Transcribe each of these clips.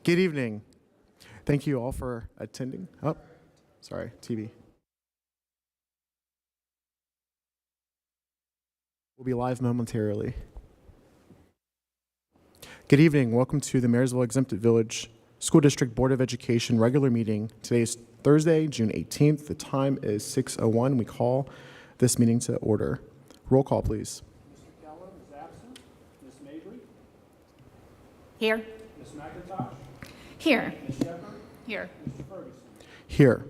Good evening. Thank you all for attending. Oh, sorry, TV. We'll be live momentarily. Good evening. Welcome to the Marysville Exempted Village School District Board of Education regular meeting. Today is Thursday, June 18th. The time is 6:01. We call this meeting to order. Roll call, please. Mr. Keller is absent. Ms. Mabry? Here. Ms. McIntosh? Here. Ms. Shepherd? Here. Mr. Ferguson? Here,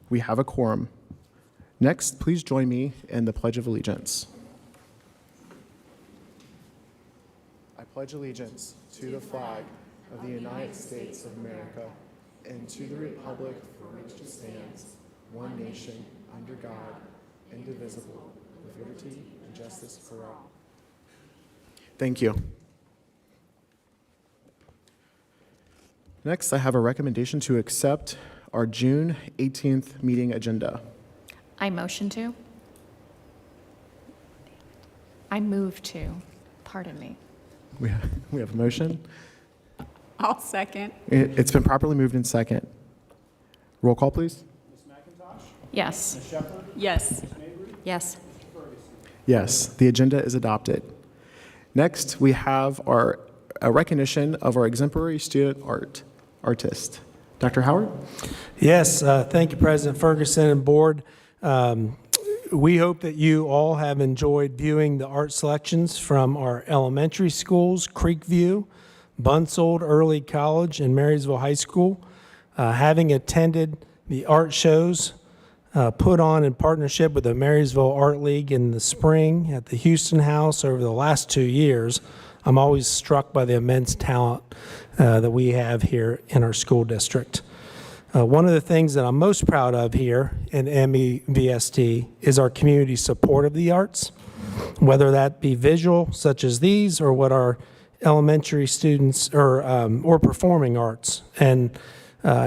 we have a quorum. Next, please join me in the Pledge of Allegiance. I pledge allegiance to the flag of the United States of America and to the republic for which it stands, one nation, under God, indivisible, with liberty and justice for all. Thank you. Next, I have a recommendation to accept our June 18th meeting agenda. I motion to. I move to. Pardon me. We have a motion. I'll second. It's been properly moved in second. Roll call, please. Ms. McIntosh? Yes. Ms. Shepherd? Yes. Ms. Mabry? Yes. Mr. Ferguson? Yes, the agenda is adopted. Next, we have a recognition of our exemplary student artist. Dr. Howard? Yes, thank you, President Ferguson and board. We hope that you all have enjoyed viewing the art selections from our elementary schools, Creekview, Bunsold Early College, and Marysville High School. Having attended the art shows put on in partnership with the Marysville Art League in the spring at the Houston House over the last 2 years, I'm always struck by the immense talent that we have here in our school district. One of the things that I'm most proud of here in MEVST is our community support of the arts, whether that be visual, such as these, or what our elementary students or performing arts. And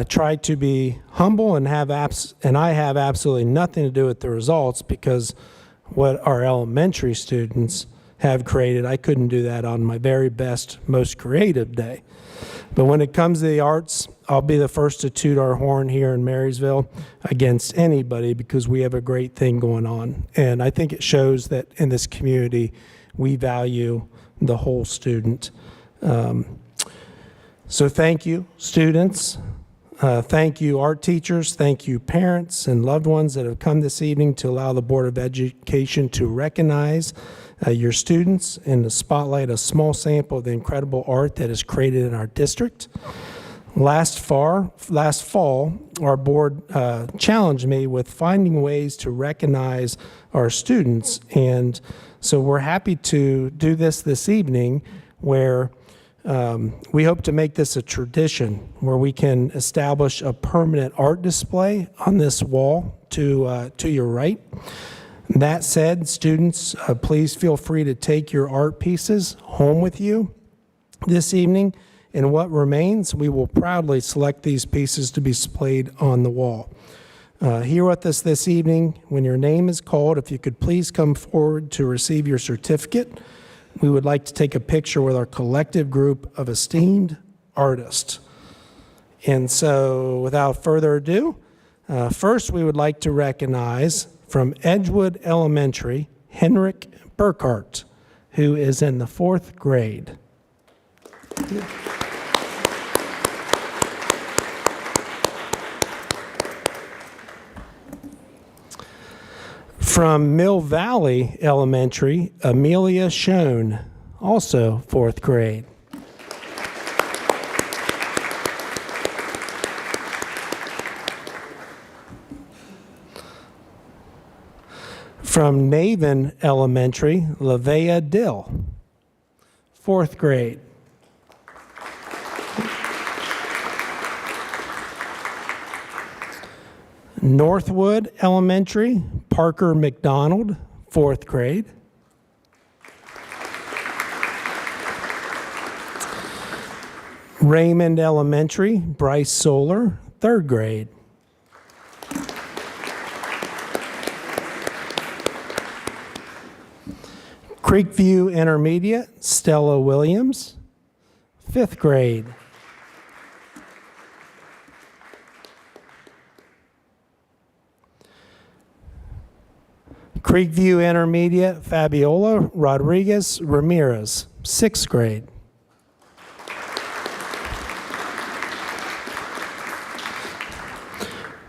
try to be humble and I have absolutely nothing to do with the results, because what our elementary students have created, I couldn't do that on my very best, most creative day. But when it comes to the arts, I'll be the first to toot our horn here in Marysville against anybody, because we have a great thing going on. And I think it shows that in this community, we value the whole student. So thank you, students. Thank you, art teachers. Thank you, parents and loved ones that have come this evening to allow the Board of Education to recognize your students and to spotlight a small sample of the incredible art that is created in our district. Last fall, our board challenged me with finding ways to recognize our students. And so we're happy to do this evening, where we hope to make this a tradition where we can establish a permanent art display on this wall to your right. That said, students, please feel free to take your art pieces home with you this evening. And what remains, we will proudly select these pieces to be displayed on the wall. Here with us this evening, when your name is called, if you could please come forward to receive your certificate. We would like to take a picture with our collective group of esteemed artists. And so without further ado, first we would like to recognize from Edgewood Elementary, Henrik Burkhart, who is in the 4th grade. From Mill Valley Elementary, Amelia Schoen, also 4th grade. From Naven Elementary, Lavea Dill, 4th grade. Northwood Elementary, Parker McDonald, 4th grade. Raymond Elementary, Bryce Solar, 3rd grade. Creekview Intermediate, Stella Williams, 5th grade. Creekview Intermediate, Fabiola Rodriguez Ramirez, 6th grade.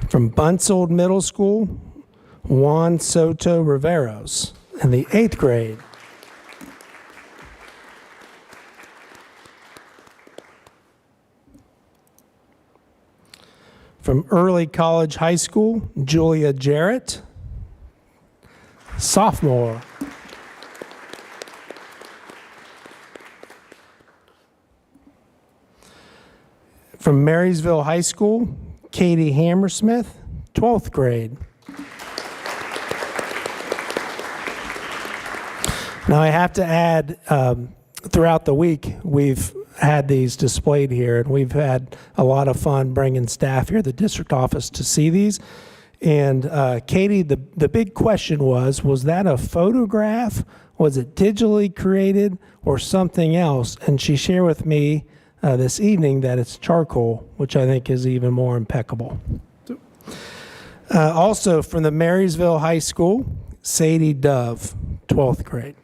From Bunsold Middle School, Juan Soto Riveros, in the 8th grade. From Early College High School, Julia Jarrett, sophomore. From Marysville High School, Katie Hammersmith, 12th grade. Now I have to add, throughout the week, we've had these displayed here, and we've had a lot of fun bringing staff here, the district office, to see these. And Katie, the big question was that a photograph? Was it digitally created or something else? And she shared with me this evening that it's charcoal, which I think is even more impeccable. Also from the Marysville High School, Sadie Dove, 12th grade.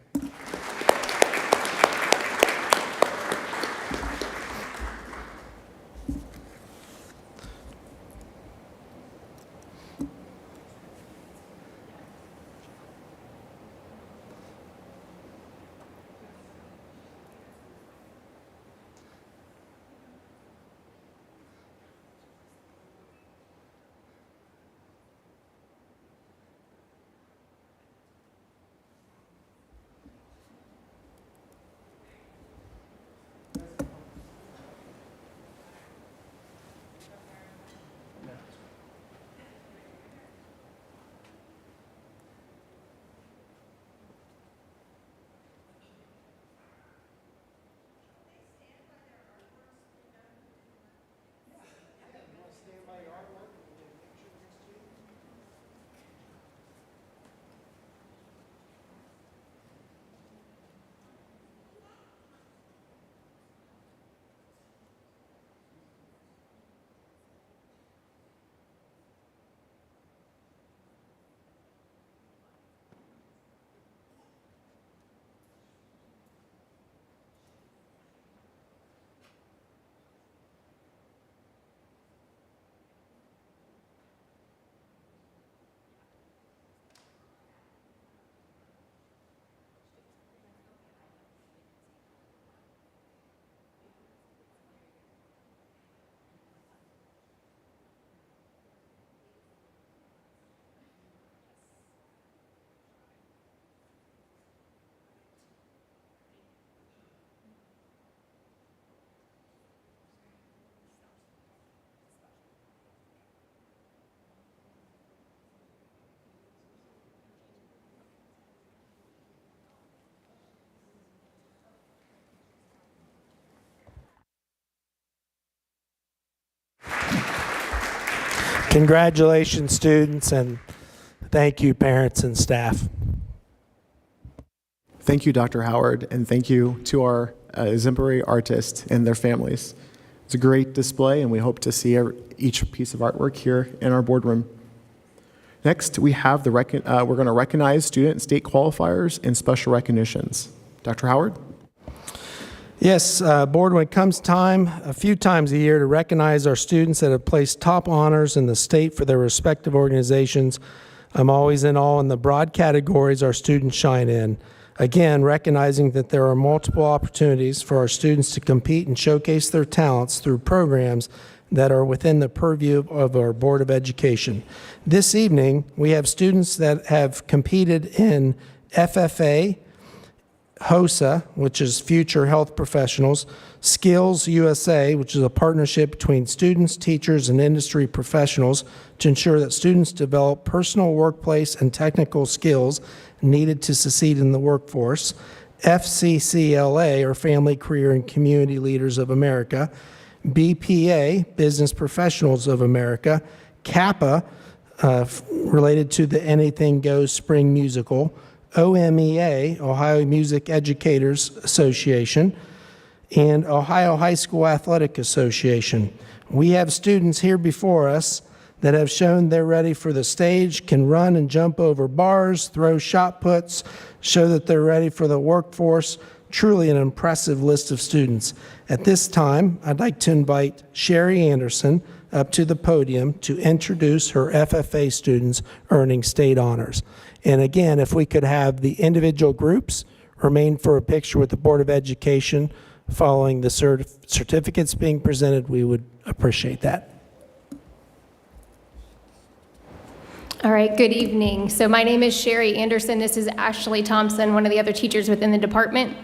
Congratulations, students, and thank you, parents and staff. Thank you, Dr. Howard, and thank you to our exemplary artists and their families. It's a great display, and we hope to see each piece of artwork here in our boardroom. Next, we have we're going to recognize student and state qualifiers and special recognitions. Dr. Howard? Yes, board, when it comes time, a few times a year, to recognize our students that have placed top honors in the state for their respective organizations, I'm always in awe in the broad categories our students shine in. Again, recognizing that there are multiple opportunities for our students to compete and showcase their talents through programs that are within the purview of our Board of Education. This evening, we have students that have competed in FFA, HOSA, which is Future Health Professionals, Skills USA, which is a partnership between students, teachers, and industry professionals to ensure that students develop personal, workplace, and technical skills needed to succeed in the workforce, FCCLA, or Family, Career, and Community Leaders of America, BPA, Business Professionals of America, Kappa, related to the Anything Goes Spring Musical, OMEA, Ohio Music Educators Association, and Ohio High School Athletic Association. We have students here before us that have shown they're ready for the stage, can run and jump over bars, throw shot puts, show that they're ready for the workforce. Truly an impressive list of students. At this time, I'd like to invite Sherry Anderson up to the podium to introduce her FFA students earning state honors. And again, if we could have the individual groups remain for a picture with the Board of Education following the certificates being presented, we would appreciate that. All right, good evening. So my name is Sherry Anderson. This is Ashley Thompson, one of the other teachers within the department.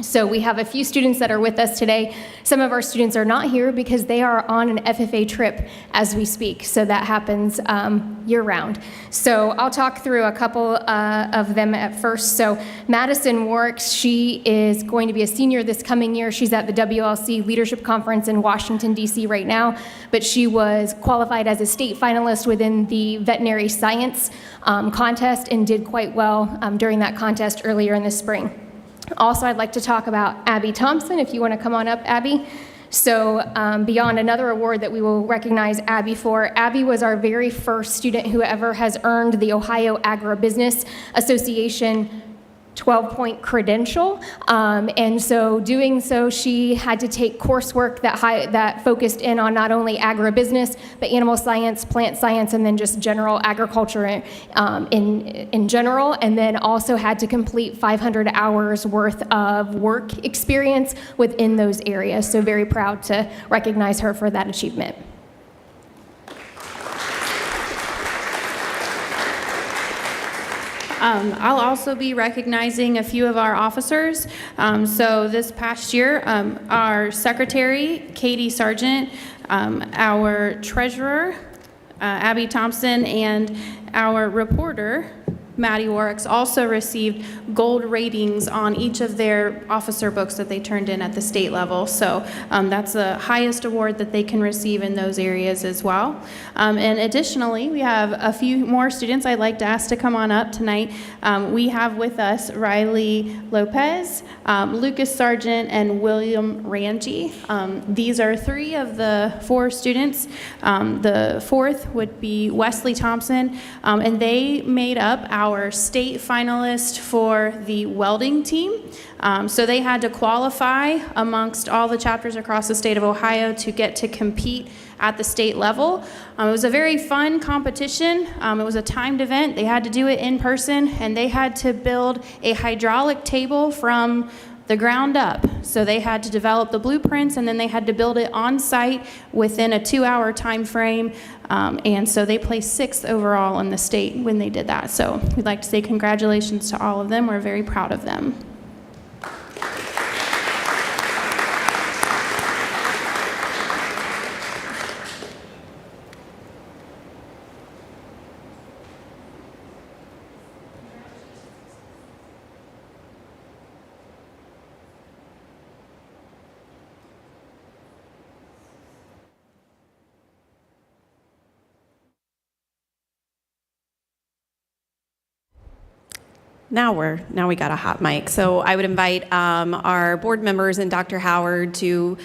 So we have a few students that are with us today. Some of our students are not here because they are on an FFA trip as we speak. So that happens year-round. So I'll talk through a couple of them at first. So Madison Warwick, she is going to be a senior this coming year. She's at the WLC Leadership Conference in Washington, D.C. right now, but she was qualified as a state finalist within the veterinary science contest and did quite well during that contest earlier in the spring. Also, I'd like to talk about Abby Thompson, if you want to come on up, Abby. So beyond another award that we will recognize Abby for, Abby was our very first student who ever has earned the Ohio Agribusiness Association 12-point credential, and so doing so, she had to take coursework that focused in on not only agribusiness, but animal science, plant science, and then just general agriculture in general, and then also had to complete 500 hours worth of work experience within those areas. So very proud to recognize her for that achievement. I'll also be recognizing a few of our officers. So this past year, our secretary, Katie Sargent, our treasurer, Abby Thompson, and our reporter, Maddie Warwick, also received gold ratings on each of their officer books that they turned in at the state level. So that's the highest award that they can receive in those areas as well. And additionally, we have a few more students I'd like to ask to come on up tonight. We have with us Riley Lopez, Lucas Sargent, and William Rangi. These are three of the four students. The fourth would be Wesley Thompson, and they made up our state finalist for the welding team. So they had to qualify amongst all the chapters across the state of Ohio to get to compete at the state level. It was a very fun competition. It was a timed event. They had to do it in person, and they had to build a hydraulic table from the ground up. So they had to develop the blueprints, and then they had to build it on site within a 2-hour time frame. And so they placed 6th overall in the state when they did that. So we'd like to say congratulations to all of them. We're very proud of them. Now we got a hot mic. So I would invite our board members and Dr. Howard to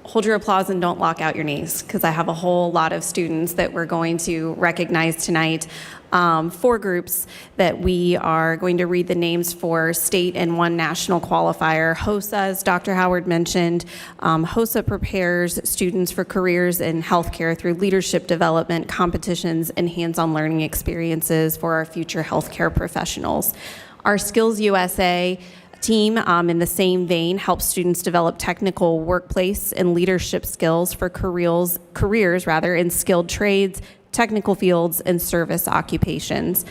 hold your applause and don't lock out your knees, because I have a whole lot of students that we're going to recognize tonight. 4 groups that we are going to read the names for state and 1 national qualifier. HOSA, as Dr. Howard mentioned, HOSA prepares students for careers in healthcare through leadership development, competitions, and hands-on learning experiences for our future healthcare professionals. Our Skills USA team, in the same vein, helps students develop technical workplace and leadership skills for careers in skilled trades, technical fields, and service occupations.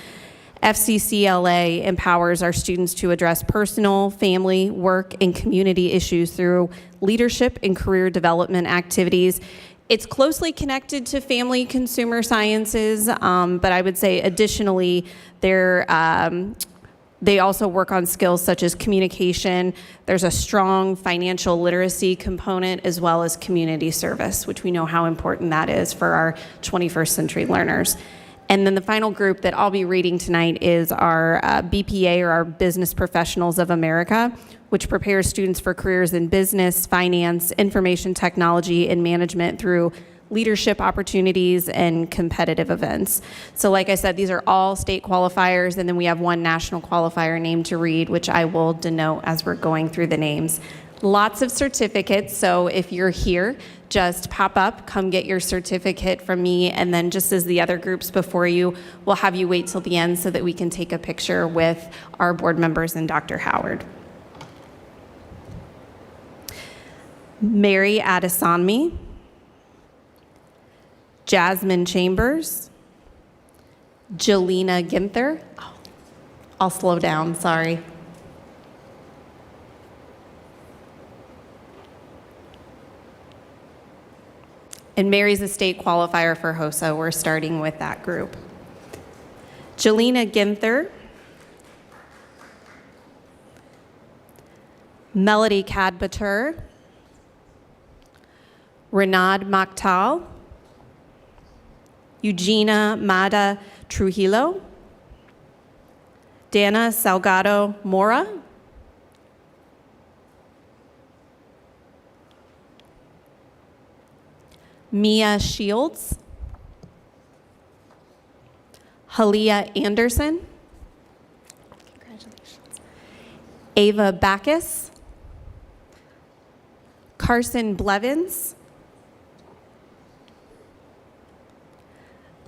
FCCLA empowers our students to address personal, family, work, and community issues through leadership and career development activities. It's closely connected to family consumer sciences, but I would say additionally, they also work on skills such as communication. There's a strong financial literacy component, as well as community service, which we know how important that is for our 21st century learners. And then the final group that I'll be reading tonight is our BPA, or our Business Professionals of America, which prepares students for careers in business, finance, information technology, and management through leadership opportunities, and competitive events. So like I said, these are all state qualifiers, and then we have one national qualifier name to read, which I will denote as we're going through the names. Lots of certificates, so if you're here, just pop up, come get your certificate from me, and then just as the other groups before you, we'll have you wait till the end so that we can take a picture with our board members and Dr. Howard. Mary Adesanmi, Jasmine Chambers, Jelena Ginther. Oh, I'll slow down, sorry. And Mary's a state qualifier for HOSA. We're starting with that group. Jelena Ginther, Melody Cadbatur, Renad Maktal, Eugenia Mada Trujillo, Dana Salgado Mora, Mia Shields, Halia Anderson, congratulations, Ava Backus, Carson Blevins,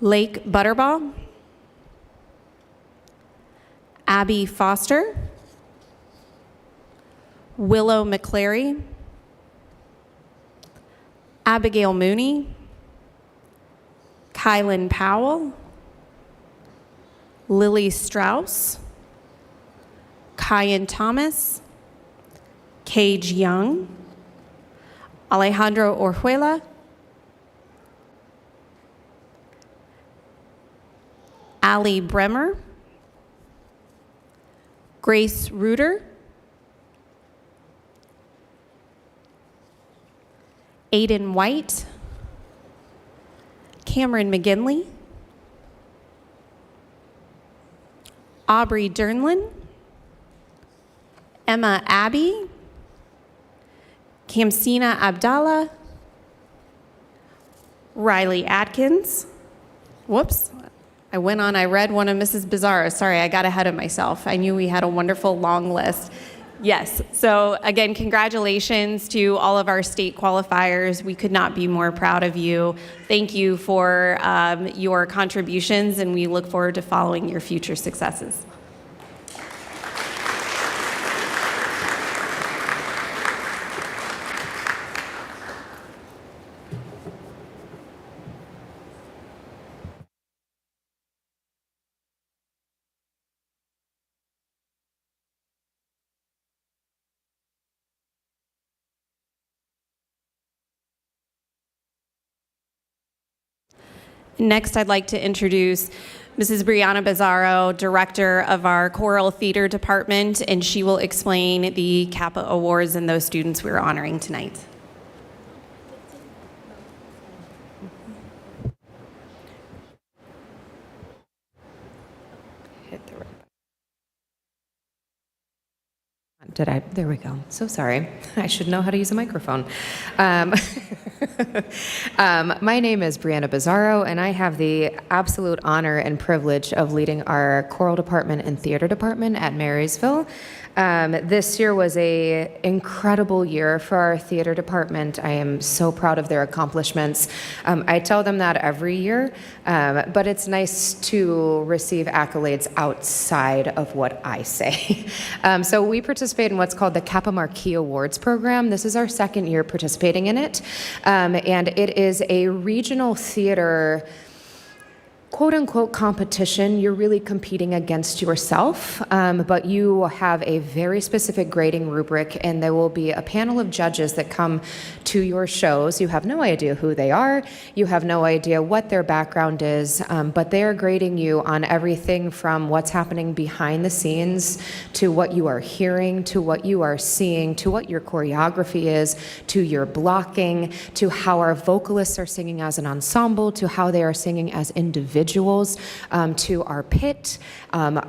Lake Butterbaugh, Abby Foster, Willow McClary, Abigail Mooney, Kylan Powell, Lily Strauss, Kyan Thomas, Cage Young, Alejandro Orjuela, Ali Bremer, Grace Reuter, Aiden White, Cameron McGinley, Aubrey Dernlin, Emma Abbey, Kamsina Abdallah, Riley Atkins. Whoops, I read one of Mrs. Bizarro's. Sorry, I got ahead of myself. I knew we had a wonderful long list. Yes, so again, congratulations to all of our state qualifiers. We could not be more proud of you. Thank you for your contributions, and we look forward to following your future successes. Next, I'd like to introduce Mrs. Brianna Bizzaro, Director of our Choral Theater Department, and she will explain the CAPA Awards and those students we're honoring tonight. There we go. So sorry. I should know how to use a microphone. My name is Brianna Bizzaro, and I have the absolute honor and privilege of leading our choral department and theater department at Marysville. This year was an incredible year for our theater department. I am so proud of their accomplishments. I tell them that every year, but it's nice to receive accolades outside of what I say. So we participate in what's called the Kappa Marquee Awards program. This is our second year participating in it, and it is a regional theater quote-unquote competition. You're really competing against yourself, but you have a very specific grading rubric, and there will be a panel of judges that come to your shows. You have no idea who they are. You have no idea what their background is, but they are grading you on everything from what's happening behind the scenes to what you are hearing, to what you are seeing, to what your choreography is, to your blocking, to how our vocalists are singing as an ensemble, to how they are singing as individuals. individuals to our pit.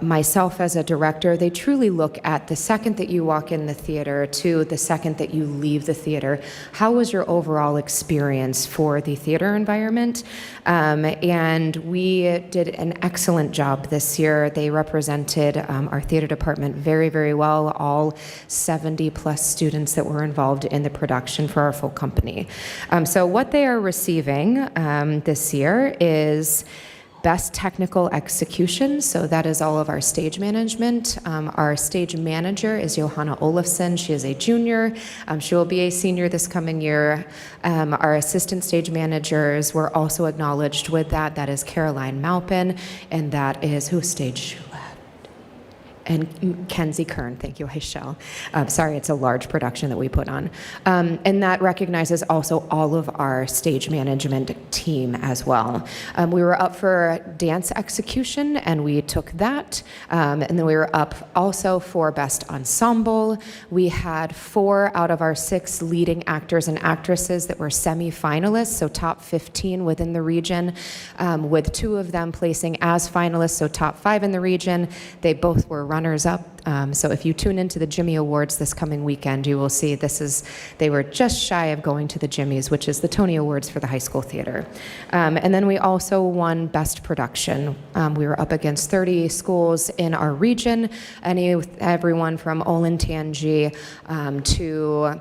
Myself as a director, they truly look at the second that you walk in the theater to the second that you leave the theater. How was your overall experience for the theater environment? And we did an excellent job this year. They represented our theater department very, very well, all 70 plus students that were involved in the production for our full company. So what they are receiving this year is Best Technical Execution, so that is all of our stage management. Our stage manager is Johanna Olafsson. She is a junior. She will be a senior this coming year. Our assistant stage managers were also acknowledged with that. That is Caroline Maupin, and that is who stage and Kenzie Kern. Thank you, Michelle. Sorry, it's a large production that we put on. And that recognizes also all of our stage management team as well. We were up for dance execution, and we took that. And then we were up also for best ensemble. We had 4 out of our 6 leading actors and actresses that were semi-finalists, so top 15 within the region, with 2 of them placing as finalists, so top 5 in the region. They both were runners-up. So if you tune into the Jimmy Awards this coming weekend, you will see they were just shy of going to the Jimmys, which is the Tony Awards for the high school theater. And then we also won Best Production. We were up against 30 schools in our region, everyone from Olentangy to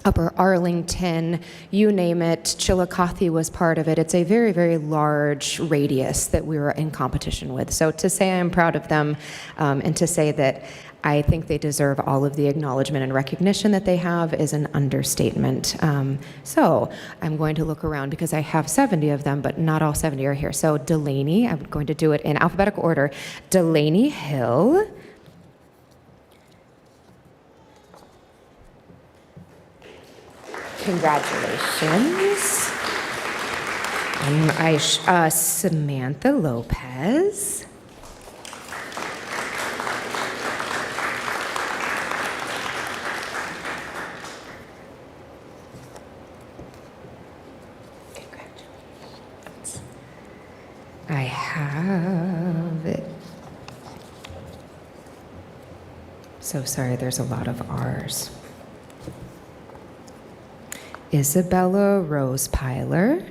Upper Arlington, you name it. Chillicothe was part of it. It's a very, very large radius that we were in competition with. So to say I'm proud of them and to say that I think they deserve all of the acknowledgement and recognition that they have is an understatement. So I'm going to look around because I have 70 of them, but not all 70 are here. So Delaney, I'm going to do it in alphabetical order. Delaney Hill. Congratulations. Samantha Lopez. Congratulations. I have it. So sorry, there's a lot of R's. Isabella Rose Pyler.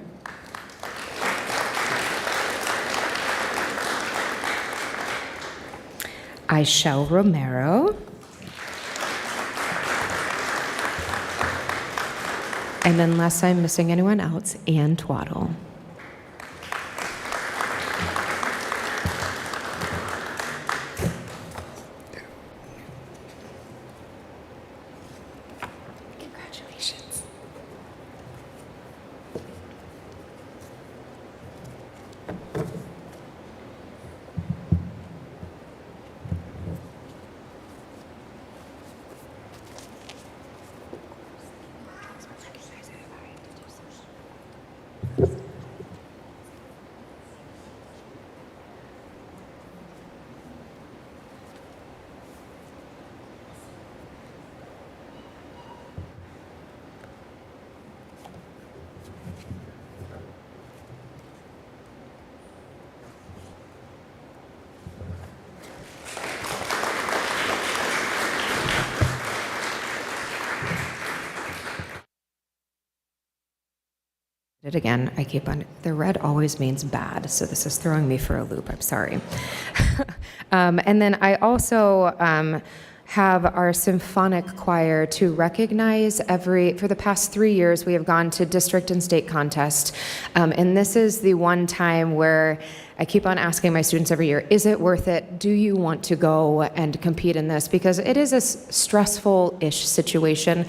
Aishel Romero. And unless I'm missing anyone else, Ann Twaddle. Congratulations. It again, I keep on, the red always means bad, so this is throwing me for a loop, I'm sorry. And then I also have our symphonic choir to recognize for the past 3 years, we have gone to district and state contest. And this is the one time where I keep on asking my students every year, is it worth it? Do you want to go and compete in this? Because it is a stressful-ish situation.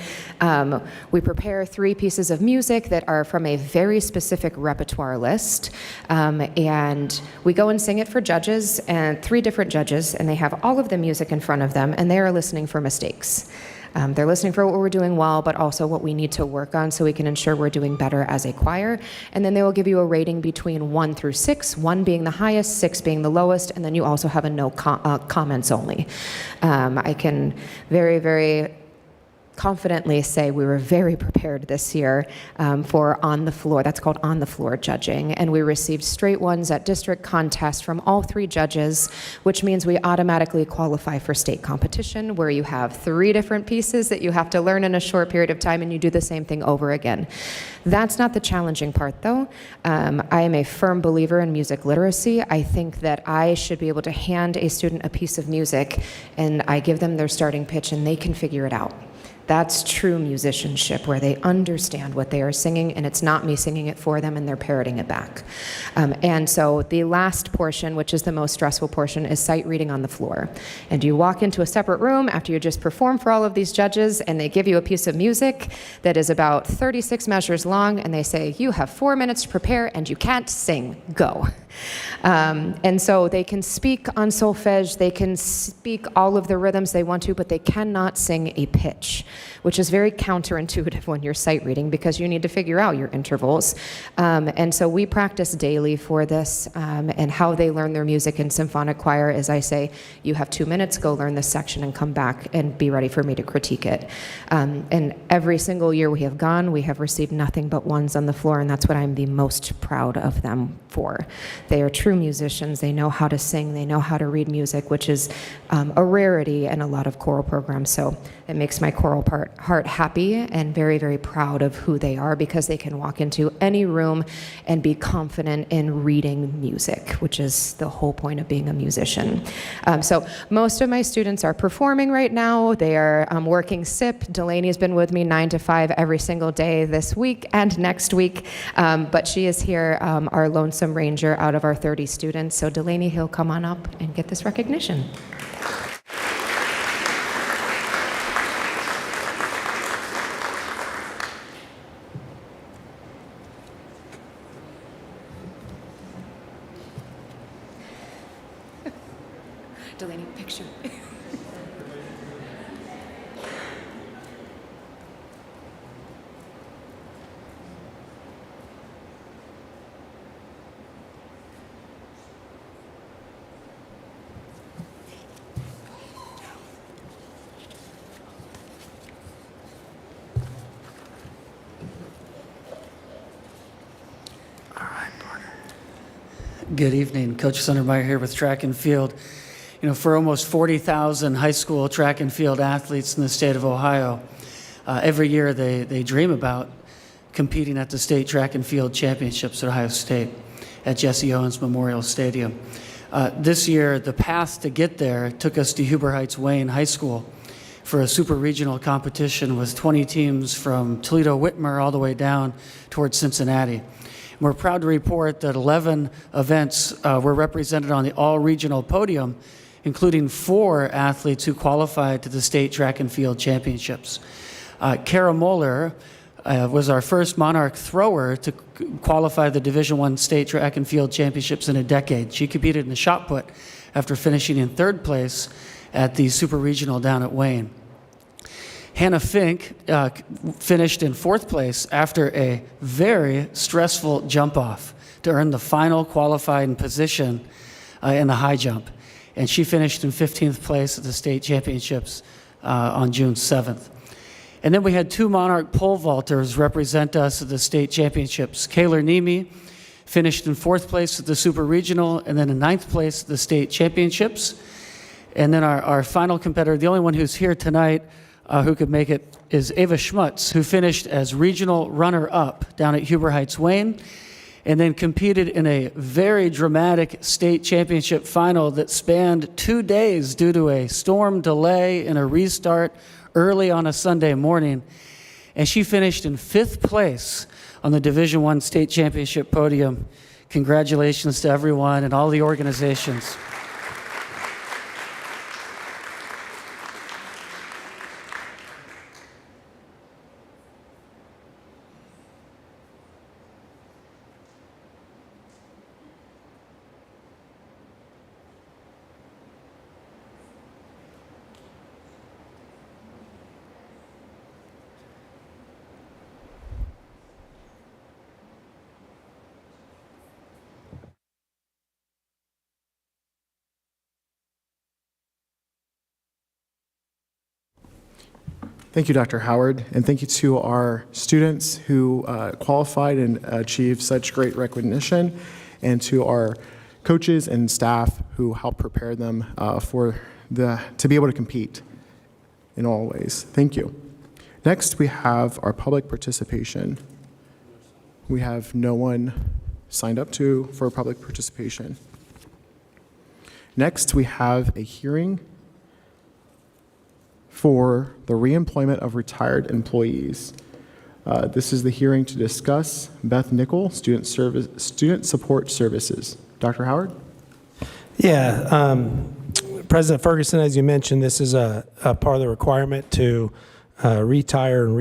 We prepare 3 pieces of music that are from a very specific repertoire list. And we go and sing it for judges, and 3 different judges, and they have all of the music in front of them, and they are listening for mistakes. They're listening for what we're doing well, but also what we need to work on so we can ensure we're doing better as a choir. And then they will give you a rating between 1 through 6, 1 being the highest, 6 being the lowest, and then you also have a no comments only. I can very, very confidently say we were very prepared this year for on the floor. That's called on the floor judging. And we received straight ones at district contest from all 3 judges, which means we automatically qualify for state competition, where you have 3 different pieces that you have to learn in a short period of time, and you do the same thing over again. That's not the challenging part, though. I am a firm believer in music literacy. I think that I should be able to hand a student a piece of music, and I give them their starting pitch, and they can figure it out. That's true musicianship, where they understand what they are singing, and it's not me singing it for them and they're parroting it back. And so the last portion, which is the most stressful portion, is sight reading on the floor. And you walk into a separate room after you just perform for all of these judges, and they give you a piece of music that is about 36 measures long, and they say, you have 4 minutes to prepare, and you can't sing. Go. And so they can speak on solfege, they can speak all of the rhythms they want to, but they cannot sing a pitch, which is very counterintuitive when you're sight reading, because you need to figure out your intervals. And so we practice daily for this, and how they learn their music in symphonic choir is I say, you have 2 minutes, go learn this section and come back and be ready for me to critique it. And every single year we have gone, we have received nothing but 1s on the floor, and that's what I'm the most proud of them for. They are true musicians. They know how to sing. They know how to read music, which is a rarity in a lot of choral programs. So it makes my choral heart happy and very, very proud of who they are, because they can walk into any room and be confident in reading music, which is the whole point of being a musician. So most of my students are performing right now. They are working SIP. Delaney's been with me 9 to 5 every single day this week and next week, but she is here, our lonesome ranger out of our 30 students. So Delaney, he'll come on up and get this recognition. Delaney, picture. Good evening. Coach Sundermeyer here with track and field. You know, for almost 40,000 high school track and field athletes in the state of Ohio, every year they dream about competing at the state track and field championships at Ohio State at Jesse Owens Memorial Stadium. This year, the path to get there took us to Huber Heights Wayne High School for a super regional competition with 20 teams from Toledo Whitmer all the way down towards Cincinnati. We're proud to report that 11 events were represented on the all-regional podium, including 4 athletes who qualified to the state track and field championships. Kara Moeller was our first Monarch thrower to qualify the Division I state track and field championships in a decade. She competed in the shot put after finishing in 3rd place at the super regional down at Wayne. Hannah Fink finished in 4th place after a very stressful jump off to earn the final qualifying position in the high jump. And she finished in 15th place at the state championships on June 7th. And then we had 2 Monarch pole vaulters represent us at the state championships. Kaylor Nemi finished in 4th place at the super regional, and then in 9th place at the state championships. And then our final competitor, the only one who's here tonight, who could make it, is Ava Schmutz, who finished as regional runner-up down at Huber Heights Wayne, and then competed in a very dramatic state championship final that spanned 2 days due to a storm delay and a restart early on a Sunday morning. And she finished in 5th place on the Division I state championship podium. Congratulations to everyone and all the organizations. Thank you, Dr. Howard, and thank you to our students who qualified and achieved such great recognition, and to our coaches and staff who helped prepare them to be able to compete in all ways. Thank you. Next, we have our public participation. We have no one signed up for public participation. Next, we have a hearing for the reemployment of retired employees. This is the hearing to discuss Beth Nickel, Student Support Services. Dr. Howard? Yeah, President Ferguson, as you mentioned, this is a part of the requirement to retire and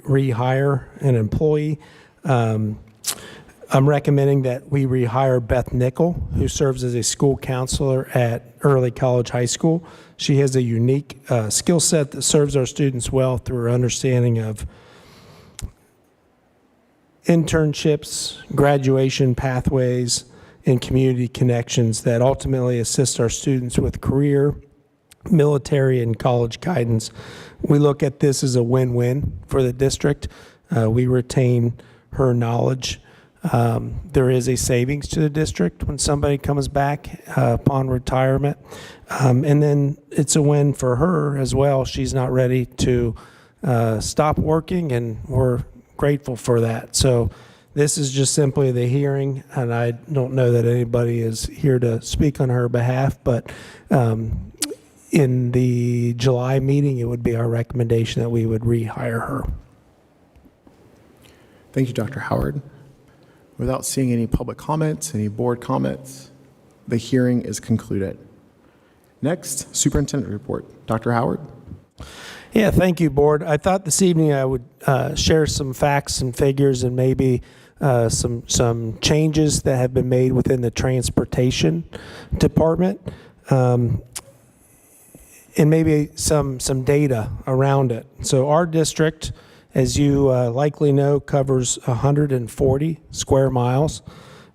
rehire an employee. I'm recommending that we rehire Beth Nickel, who serves as a school counselor at Early College High School. She has a unique skill set that serves our students well through her understanding of internships, graduation pathways, and community connections that ultimately assist our students with career, military, and college guidance. We look at this as a win-win for the district. We retain her knowledge. There is a savings to the district when somebody comes back upon retirement. And then it's a win for her as well. She's not ready to stop working, and we're grateful for that. So this is just simply the hearing, and I don't know that anybody is here to speak on her behalf, but in the July meeting, it would be our recommendation that we would rehire her. Thank you, Dr. Howard. Without seeing any public comments, any board comments, the hearing is concluded. Next, Superintendent Report. Dr. Howard? Yeah, thank you, Board. I thought this evening I would share some facts and figures and maybe some changes that have been made within the transportation department, and maybe some data around it. So our district, as you likely know, covers 140 square miles.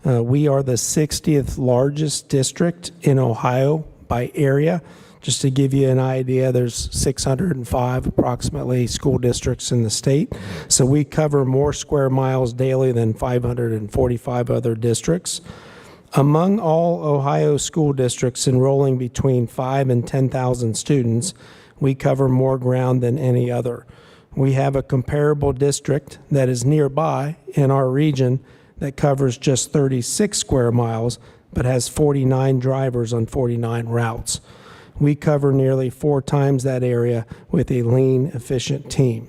We are the 60th largest district in Ohio by area. Just to give you an idea, there's 605 approximately school districts in the state. So we cover more square miles daily than 545 other districts. Among all Ohio school districts enrolling between 5,000 and 10,000 students, we cover more ground than any other. We have a comparable district that is nearby in our region that covers just 36 square miles, but has 49 drivers on 49 routes. We cover nearly 4 times that area with a lean, efficient team.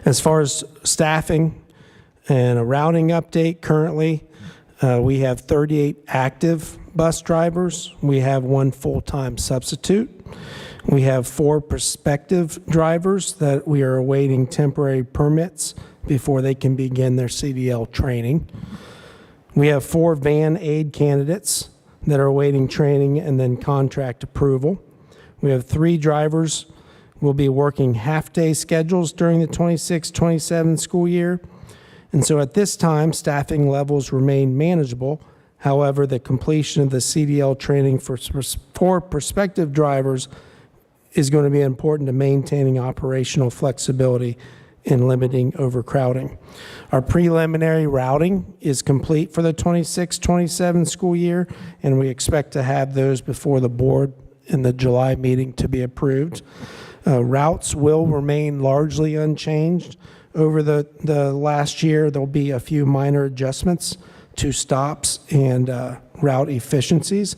As far as staffing and a routing update, currently we have 38 active bus drivers. We have 1 full-time substitute. We have 4 prospective drivers that we are awaiting temporary permits before they can begin their CDL training. We have 4 van aid candidates that are awaiting training and then contract approval. We have 3 drivers who will be working half-day schedules during the 26-27 school year. And so at this time, staffing levels remain manageable. However, the completion of the CDL training for prospective drivers is going to be important to maintaining operational flexibility and limiting overcrowding. Our preliminary routing is complete for the 26-27 school year, and we expect to have those before the board in the July meeting to be approved. Routes will remain largely unchanged. Over the last year, there'll be a few minor adjustments to stops and route efficiencies.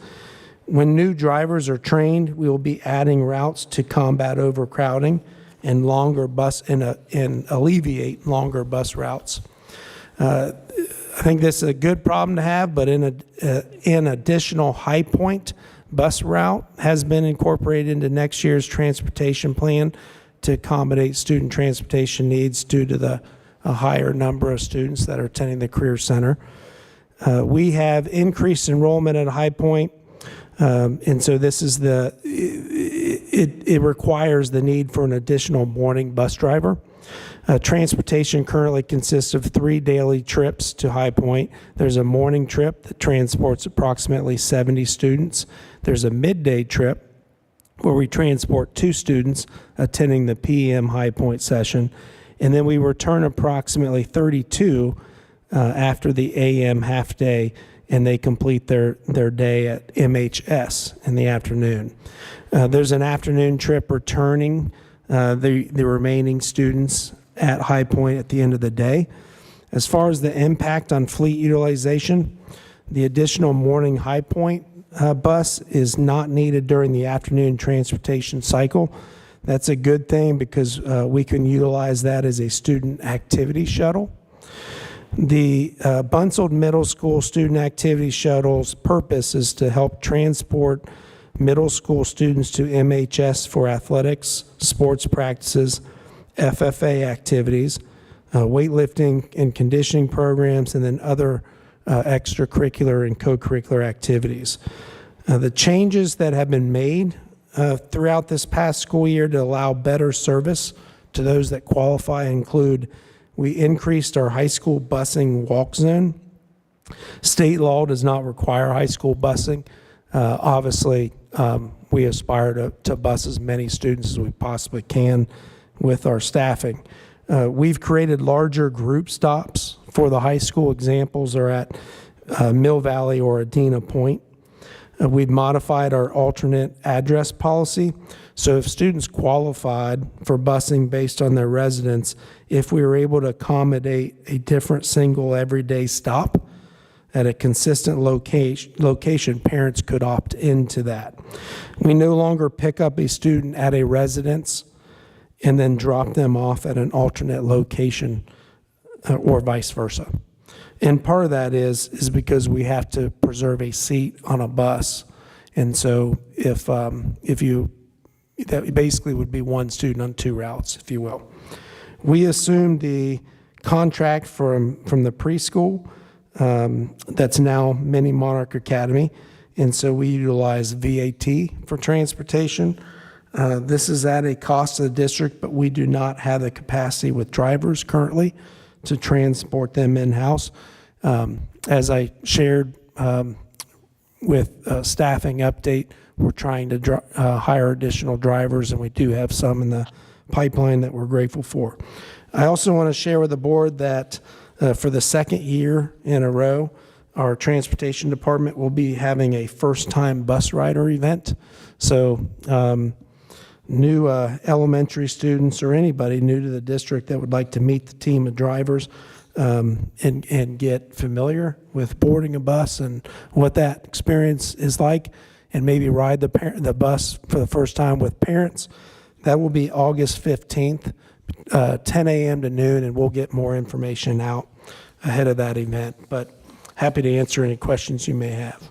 When new drivers are trained, we will be adding routes to combat overcrowding and alleviate longer bus routes. I think this is a good problem to have, but an additional High Point bus route has been incorporated into next year's transportation plan to accommodate student transportation needs due to a higher number of students that are attending the Career Center. We have increased enrollment at High Point. And so this is it requires the need for an additional morning bus driver. Transportation currently consists of 3 daily trips to High Point. There's a morning trip that transports approximately 70 students. There's a midday trip where we transport 2 students attending the PM High Point session, and then we return approximately 32 after the AM half day, and they complete their day at MHS in the afternoon. There's an afternoon trip returning the remaining students at High Point at the end of the day. As far as the impact on fleet utilization, the additional morning High Point bus is not needed during the afternoon transportation cycle. That's a good thing because we can utilize that as a student activity shuttle. The Bunsold Middle School Student Activity Shuttle's purpose is to help transport middle school students to MHS for athletics, sports practices, FFA activities, weightlifting and conditioning programs, and then other extracurricular and co-curricular activities. The changes that have been made throughout this past school year to allow better service to those that qualify include: we increased our high school busing walk zone. State law does not require high school busing. Obviously, we aspire to bus as many students as we possibly can with our staffing. We've created larger group stops for the high school. Examples are at Mill Valley or Adena Point. We've modified our alternate address policy. So if students qualified for busing based on their residence, if we were able to accommodate a different single everyday stop at a consistent location, parents could opt into that. We no longer pick up a student at a residence and then drop them off at an alternate location or vice versa. And part of that is because we have to preserve a seat on a bus. And so if you, that basically would be one student on 2 routes, if you will. We assumed the contract from the preschool that's now Mini Monarch Academy. And so we utilize VAT for transportation. This is at a cost to the district, but we do not have the capacity with drivers currently to transport them in-house. As I shared with staffing update, we're trying to hire additional drivers, and we do have some in the pipeline that we're grateful for. I also want to share with the board that for the second year in a row, our transportation department will be having a first-time bus rider event. So new elementary students or anybody new to the district that would like to meet the team of drivers and get familiar with boarding a bus and what that experience is like, and maybe ride the bus for the first time with parents. That will be August 15th, 10 a.m. to noon, and we'll get more information out ahead of that event. But happy to answer any questions you may have.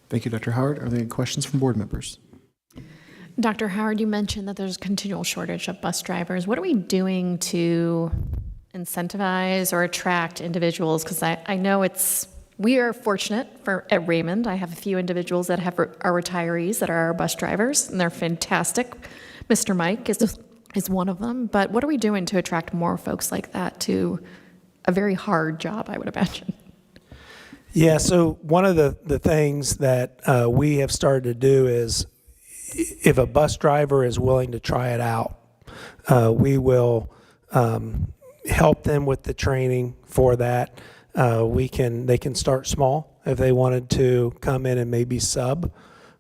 Thank you, Dr. Howard. Are there any questions from board members? Dr. Howard, you mentioned that there's a continual shortage of bus drivers. What are we doing to incentivize or attract individuals? Because I know we are fortunate at Raymond. I have a few individuals that are retirees that are our bus drivers, and they're fantastic. Mr. Mike is one of them. But what are we doing to attract more folks like that to a very hard job, I would imagine? Yeah, so one of the things that we have started to do is, if a bus driver is willing to try it out, we will help them with the training for that. They can start small if they wanted to come in and maybe sub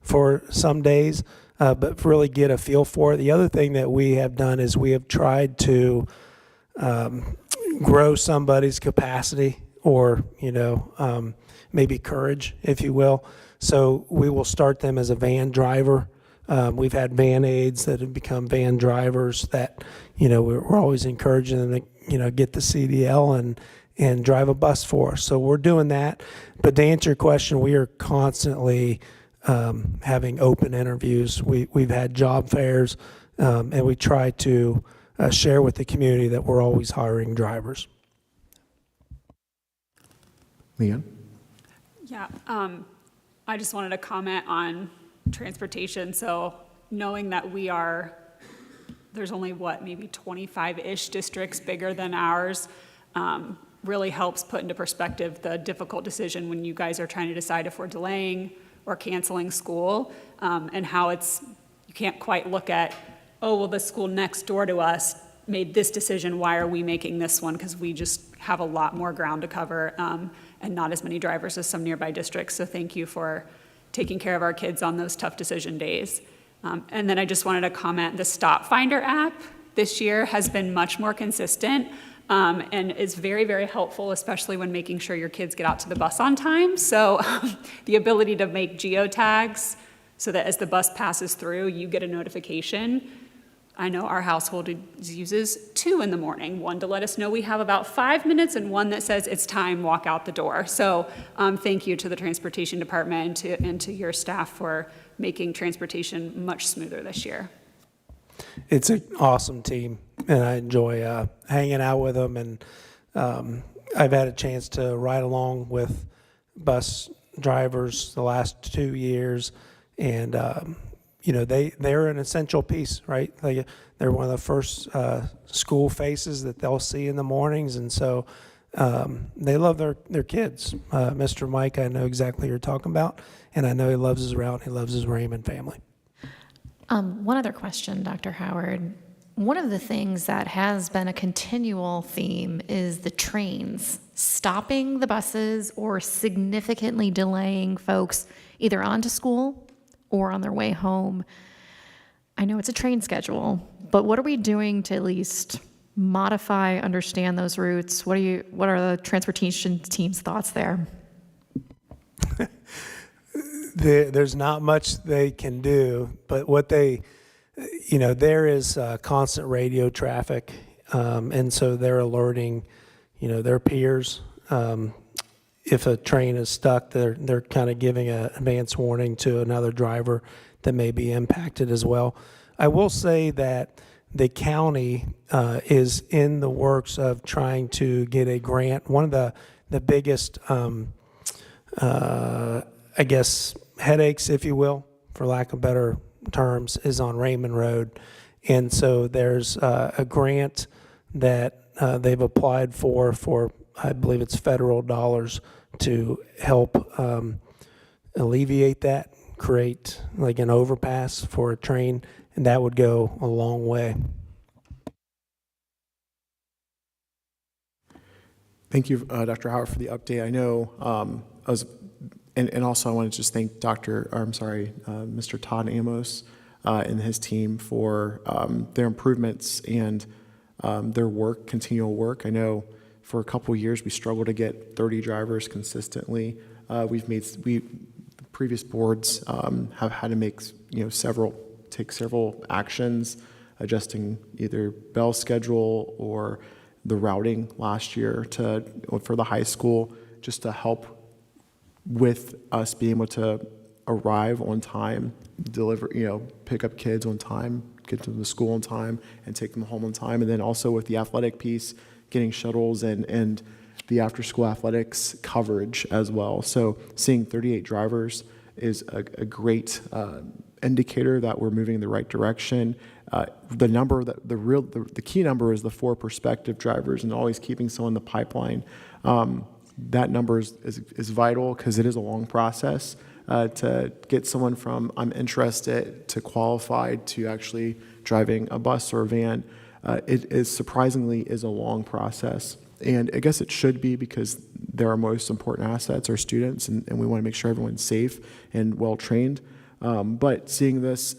for some days, but really get a feel for it. The other thing that we have done is we have tried to grow somebody's capacity or, maybe courage, if you will. So we will start them as a van driver. We've had van aides that have become van drivers that, we're always encouraging them to, get the CDL and drive a bus for us. So we're doing that. But to answer your question, we are constantly having open interviews. We've had job fairs, and we try to share with the community that we're always hiring drivers. Leanne? Yeah, I just wanted to comment on transportation. So knowing that there's only maybe 25-ish districts bigger than ours, really helps put into perspective the difficult decision when you guys are trying to decide if we're delaying or canceling school, and how it's can't quite look at, oh, well, the school next door to us made this decision, why are we making this one? Because we just have a lot more ground to cover and not as many drivers as some nearby districts. So thank you for taking care of our kids on those tough decision days. And then I just wanted to comment, the Stop Finder app this year has been much more consistent and is very, very helpful, especially when making sure your kids get out to the bus on time. So the ability to make geotags so that as the bus passes through, you get a notification. I know our household uses 2 in the morning, one to let us know we have about 5 minutes and one that says it's time, walk out the door. So thank you to the transportation department and to your staff for making transportation much smoother this year. It's an awesome team, and I enjoy hanging out with them. And I've had a chance to ride along with bus drivers the last 2 years, and they're an essential piece, right? They're one of the first school faces that they'll see in the mornings, and so they love their kids. Mr. Mike, I know exactly what you're talking about, and I know he loves his route. He loves his Raymond family. One other question, Dr. Howard. One of the things that has been a continual theme is the trains stopping the buses or significantly delaying folks either onto school or on their way home. I know it's a train schedule, but what are we doing to at least modify, understand those routes? What are the transportation team's thoughts there? There's not much they can do, but what there is constant radio traffic, and so they're alerting, their peers. If a train is stuck, they're kind of giving an advance warning to another driver that may be impacted as well. I will say that the county is in the works of trying to get a grant. One of the biggest, headaches, if you will, for lack of better terms, is on Raymond Road. And so there's a grant that they've applied for, I believe it's federal dollars, to help alleviate that, create like an overpass for a train, and that would go a long way. Thank you, Dr. Howard, for the update. I know and also I want to just thank Mr. Todd Amos and his team for their improvements and their continual work. I know for a couple of years we struggled to get 30 drivers consistently. Previous boards have had to make take several actions, adjusting either bell schedule or the routing last year for the high school, just to help with us being able to arrive on time, deliver, pick up kids on time, get to the school on time, and take them home on time. And then also with the athletic piece, getting shuttles and the after-school athletics coverage as well. So seeing 38 drivers is a great indicator that we're moving in the right direction. The number, the key number is the 4 prospective drivers, and always keeping someone in the pipeline. That number is vital because it is a long process to get someone from I'm interested to qualified to actually driving a bus or a van. It is surprisingly a long process. And I guess it should be, because they're our most important assets, our students, and we want to make sure everyone's safe and well trained. But seeing this,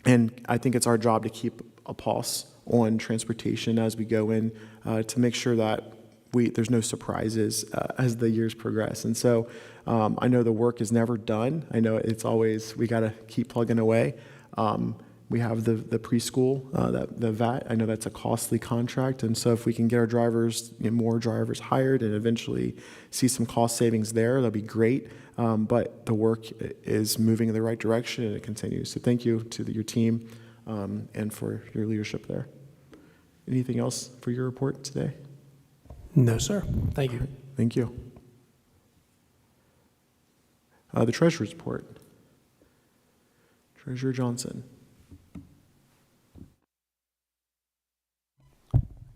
and I think it's our job to keep a pulse on transportation as we go in to make sure that there's no surprises as the years progress. And so I know the work is never done. I know it's always, we got to keep plugging away. We have the preschool, the VAT. I know that's a costly contract, and so if we can get our drivers, more drivers hired, and eventually see some cost savings there, that'd be great. But the work is moving in the right direction, and it continues. So thank you to your team and for your leadership there. Anything else for your report today? No, sir. Thank you. Thank you. The Treasurer's report. Treasurer Johnson.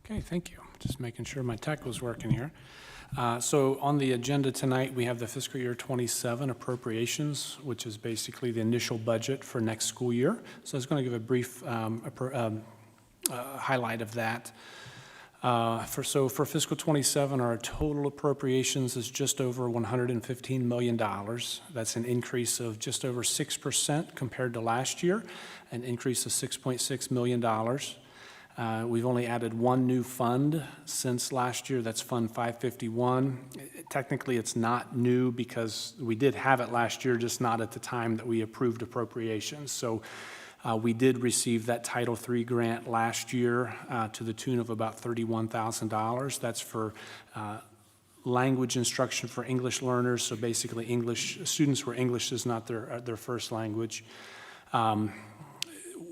Okay, thank you. Just making sure my tech was working here. So on the agenda tonight, we have the fiscal year 27 appropriations, which is basically the initial budget for next school year. So I was going to give a brief highlight of that. For fiscal 27, our total appropriations is just over $115 million. That's an increase of just over 6% compared to last year, an increase of $6.6 million. We've only added one new fund since last year. That's Fund 551. Technically, it's not new because we did have it last year, just not at the time that we approved appropriations. So we did receive that Title III grant last year to the tune of about $31,000. That's for language instruction for English learners, so basically English students where English is not their first language.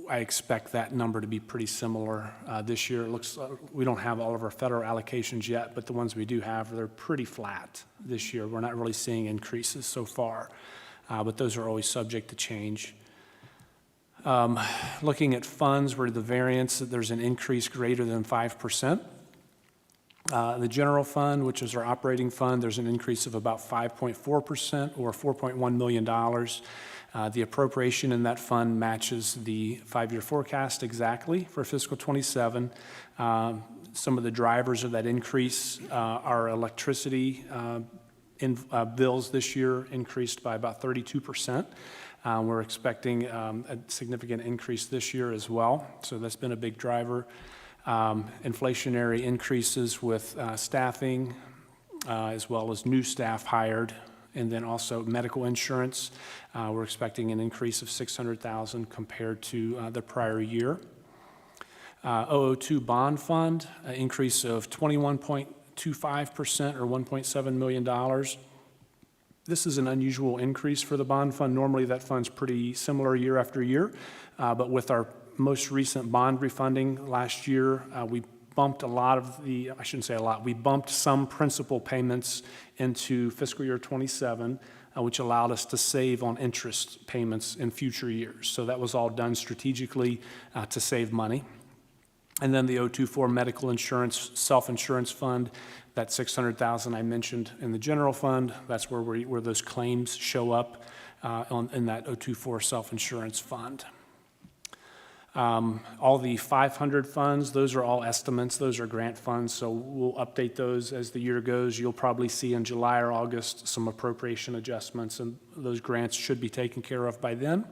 I expect that number to be pretty similar this year. It looks we don't have all of our federal allocations yet, but the ones we do have, they're pretty flat this year. We're not really seeing increases so far, but those are always subject to change. Looking at funds where the variance, there's an increase greater than 5%. The general fund, which is our operating fund, there's an increase of about 5.4% or $4.1 million. The appropriation in that fund matches the 5-year forecast exactly for fiscal 27. Some of the drivers of that increase are electricity bills this year increased by about 32%. We're expecting a significant increase this year as well, so that's been a big driver. Inflationary increases with staffing, as well as new staff hired, and then also medical insurance. We're expecting an increase of $600,000 compared to the prior year. 002 bond fund, an increase of 21.25% or $1.7 million. This is an unusual increase for the bond fund. Normally that fund's pretty similar year after year, but with our most recent bond refunding last year, we bumped a lot of the, I shouldn't say a lot, we bumped some principal payments into fiscal year 27, which allowed us to save on interest payments in future years. So that was all done strategically to save money. And then the 024 medical insurance, self-insurance fund, that $600,000 I mentioned in the general fund, that's where those claims show up in that 024 self-insurance fund. All the 500 funds, those are all estimates. Those are grant funds, so we'll update those as the year goes. You'll probably see in July or August some appropriation adjustments, and those grants should be taken care of by then.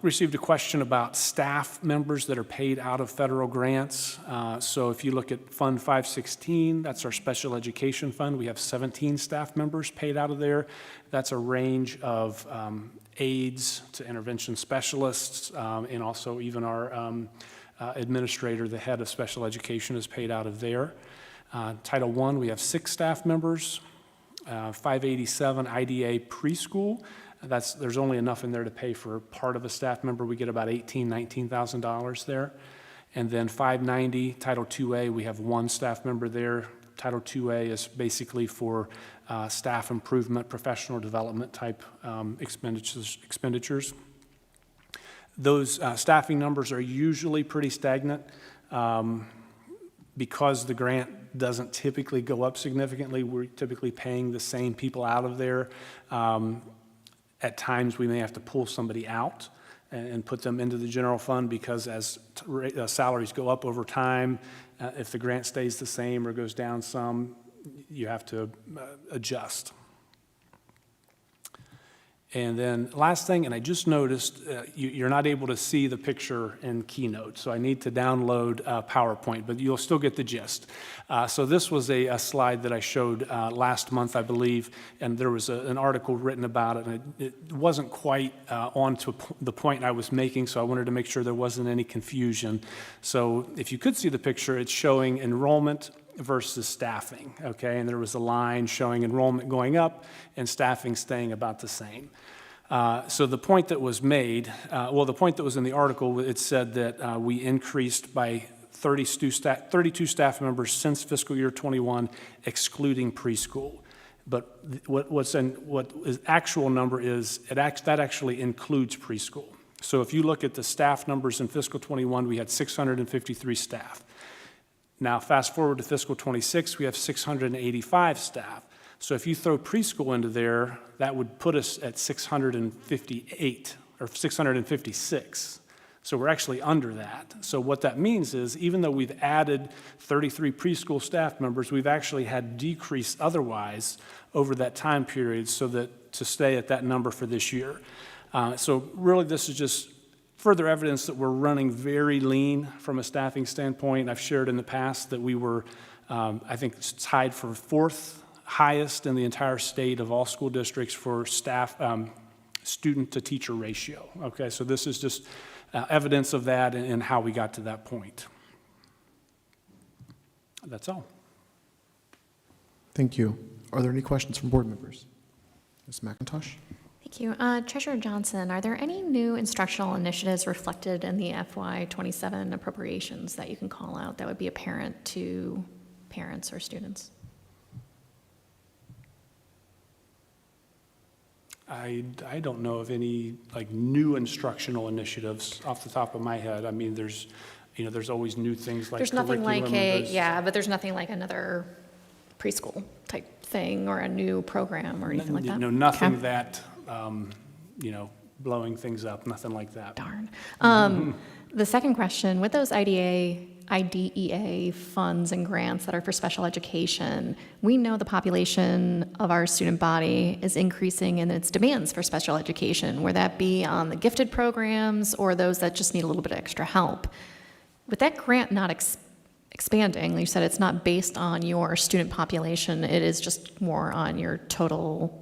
Received a question about staff members that are paid out of federal grants. So if you look at Fund 516, that's our special education fund. We have 17 staff members paid out of there. That's a range of aides to intervention specialists, and also even our administrator, the head of special education, is paid out of there. Title I, we have 6 staff members. 587 IDA preschool. There's only enough in there to pay for part of a staff member. We get about $19,000 there. And then 590, Title IIA, we have 1 staff member there. Title IIA is basically for staff improvement, professional development type expenditures. Those staffing numbers are usually pretty stagnant. Because the grant doesn't typically go up significantly, we're typically paying the same people out of there. At times, we may have to pull somebody out and put them into the general fund because as salaries go up over time, if the grant stays the same or goes down some, you have to adjust. And then last thing, and I just noticed you're not able to see the picture in Keynote, so I need to download PowerPoint, but you'll still get the gist. So this was a slide that I showed last month, I believe, and there was an article written about it, and it wasn't quite on to the point I was making, so I wanted to make sure there wasn't any confusion. So if you could see the picture, it's showing enrollment versus staffing, okay? And there was a line showing enrollment going up and staffing staying about the same. So the point that was made, the point that was in the article, it said that we increased by 32 staff members since fiscal year 21, excluding preschool. But what is actual number is that actually includes preschool. So if you look at the staff numbers in fiscal '21, we had 653 staff. Now, fast forward to fiscal '26, we have 685 staff. So if you throw preschool into there, that would put us at 658 or 656. So we're actually under that. So what that means is, even though we've added 33 preschool staff members, we've actually had decrease otherwise over that time period so that to stay at that number for this year. So really, this is just further evidence that we're running very lean from a staffing standpoint. I've shared in the past that we were, I think, tied for 4th highest in the entire state of all school districts for staff, student-to-teacher ratio. Okay, so this is just evidence of that and how we got to that point. That's all. Thank you. Are there any questions from board members? Ms. McIntosh? Thank you. Treasurer Johnson, are there any new instructional initiatives reflected in the FY27 appropriations that you can call out that would be apparent to parents or students? I don't know of any new instructional initiatives off the top of my head. I mean, there's always new things like There's nothing like curriculum. but there's nothing like another preschool type thing or a new program or anything like that? No, nothing Okay. that, blowing things up, nothing like that. Darn. The second question, with those IDEA funds and grants that are for special education, we know the population of our student body is increasing in its demands for special education, whether that be on the gifted programs or those that just need a little bit of extra help. With that grant not expanding, you said it's not based on your student population, it is just more on your total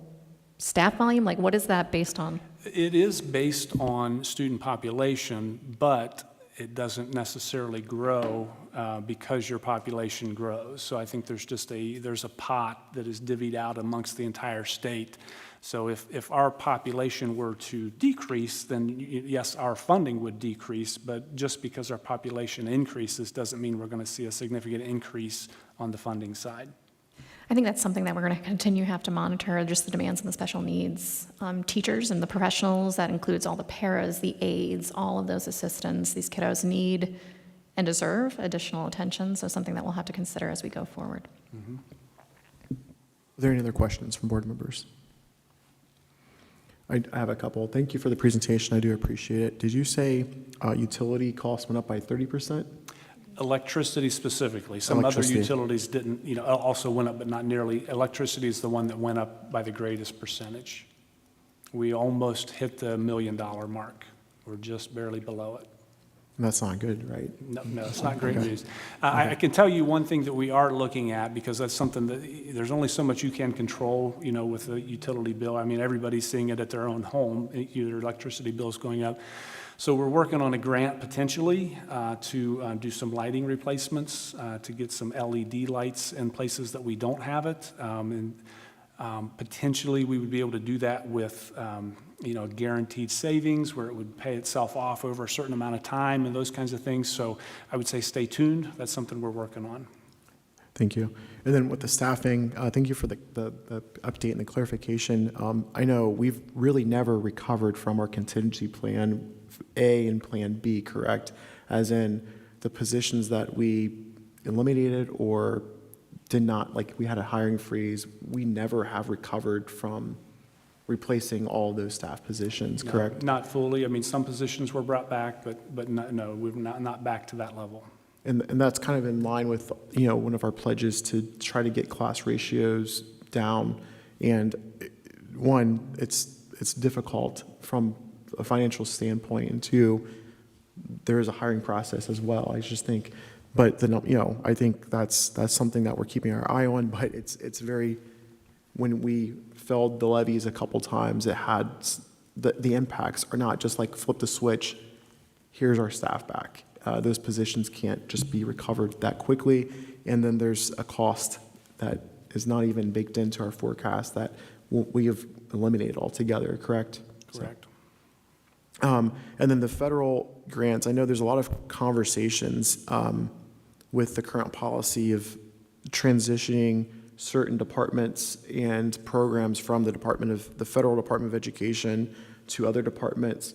staff volume? What is that based on? It is based on student population, but it doesn't necessarily grow because your population grows. So I think there's a pot that is divvied out amongst the entire state. So if our population were to decrease, then yes, our funding would decrease, but just because our population increases doesn't mean we're going to see a significant increase on the funding side. I think that's something that we're going to continue to have to monitor, just the demands and the special needs. Teachers and the professionals, that includes all the paras, the aides, all of those assistants. These kiddos need and deserve additional attention, so something that we'll have to consider as we go forward. Mm-hmm. Are there any other questions from board members? I have a couple. Thank you for the presentation. I do appreciate it. Did you say utility costs went up by 30%? Electricity specifically. Some other utilities didn't, also went up, but not nearly. Electricity is the one that went up by the greatest percentage. We almost hit the $1 million mark. We're just barely below it. And that's not good, right? No, it's not great news. I can tell you one thing that we are looking at, because that's something that there's only so much you can control, with a utility bill. I mean, everybody's seeing it at their own home, their electricity bills going up. So we're working on a grant potentially to do some lighting replacements, to get some LED lights in places that we don't have it. Potentially we would be able to do that with guaranteed savings where it would pay itself off over a certain amount of time and those kinds of things. So I would say stay tuned. That's something we're working on. Thank you. And then with the staffing, thank you for the update and the clarification. I know we've really never recovered from our contingency plan A and plan B, correct? As in the positions that we eliminated or did not, we had a hiring freeze, we never have recovered from replacing all those staff positions, correct? Not fully. I mean, some positions were brought back, but no, we're not back to that level. And that's kind of in line with, one of our pledges to try to get class ratios down. And one, it's difficult from a financial standpoint, and two, there is a hiring process as well. I just think, but I think that's something that we're keeping our eye on. But it's very, when we filled the levies a couple times, it had the impacts are not just flip the switch, here's our staff back. Those positions can't just be recovered that quickly, and then there's a cost that is not even baked into our forecast that we have eliminated altogether, correct? Correct. And then the federal grants, I know there's a lot of conversations with the current policy of transitioning certain departments and programs from the Federal Department of Education to other departments.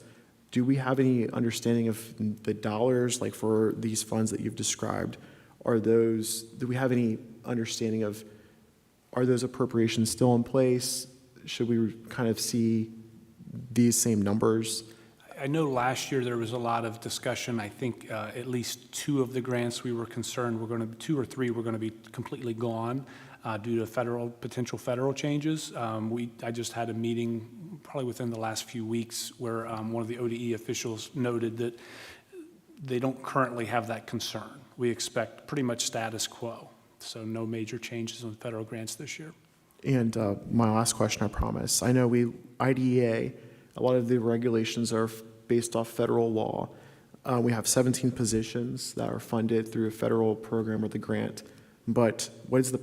do we have any understanding of the dollars, like for these funds that you've described? Do we have any understanding of, are those appropriations still in place? Should we kind of see these same numbers? I know last year there was a lot of discussion. I think at least 2 of the grants we were concerned were going to, 2 or 3 were going to be completely gone due to potential federal changes. I just had a meeting probably within the last few weeks where one of the ODE officials noted that they don't currently have that concern. We expect pretty much status quo, so no major changes in federal grants this year. And my last question, I promise. I know IDEA, a lot of the regulations are based off federal law. We have 17 positions that are funded through a federal program or the grant. But what is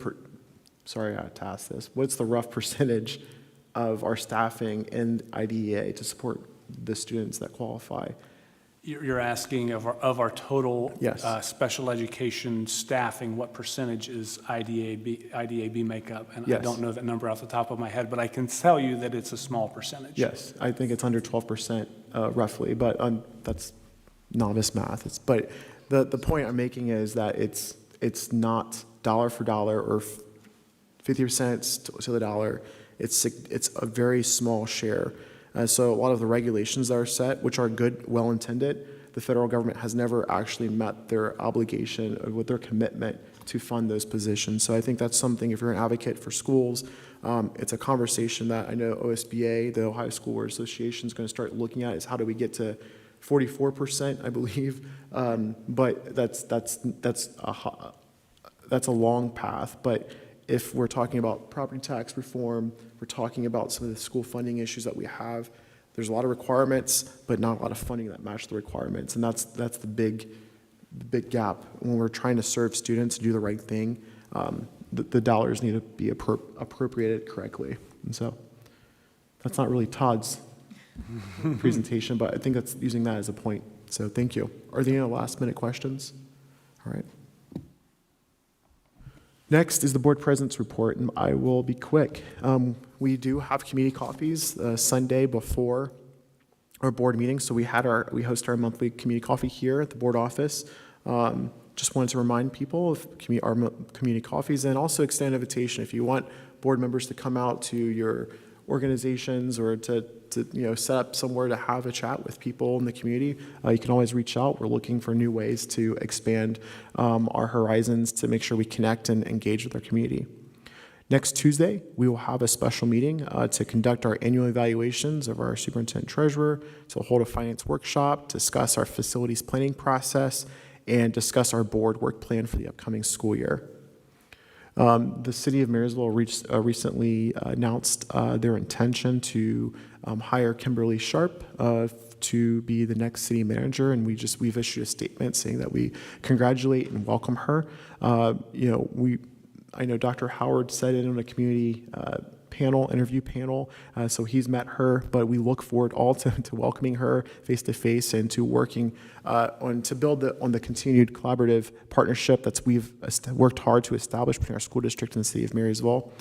sorry, I had to ask this. What's the rough percentage of our staffing in IDEA to support the students that qualify? You're asking of our total Yes. Special education staffing, what percentage is IDAB makeup? And I Yes. don't know that number off the top of my head, but I can tell you that it's a small percentage. Yes, I think it's under 12% roughly, but that's novice math. But the point I'm making is that it's not dollar for dollar or 50% to the dollar. It's a very small share. So a lot of the regulations that are set, which are good, well-intended, the federal government has never actually met their obligation with their commitment to fund those positions. So I think that's something, if you're an advocate for schools, it's a conversation that I know OSBA, the Ohio School Board Association, is going to start looking at, is how do we get to 44%, I believe. But that's a long path. But if we're talking about property tax reform, we're talking about some of the school funding issues that we have, there's a lot of requirements, but not a lot of funding that match the requirements. And that's the big gap. When we're trying to serve students, do the right thing, the dollars need to be appropriated correctly. And so that's not really Todd's presentation, but I think that's using that as a point. So thank you. Are there any last minute questions? All right. Next is the board president's report, and I will be quick. We do have community coffees Sunday before our board meeting, so we host our monthly community coffee here at the board office. Just wanted to remind people of our community coffees, and also extend an invitation if you want board members to come out to your organizations or to set up somewhere to have a chat with people in the community. You can always reach out. We're looking for new ways to expand our horizons to make sure we connect and engage with our community. Next Tuesday, we will have a special meeting to conduct our annual evaluations of our superintendent treasurer, to hold a finance workshop, discuss our facilities planning process, and discuss our board work plan for the upcoming school year. The city of Marysville recently announced their intention to hire Kimberly Sharp to be the next city manager, and we've issued a statement saying that we congratulate and welcome her. I know Dr. Howard said it on a community interview panel, so he's met her, but we look forward all to welcoming her face to face and to working to build on the continued collaborative partnership that we've worked hard to establish between our school district and the city of Marysville.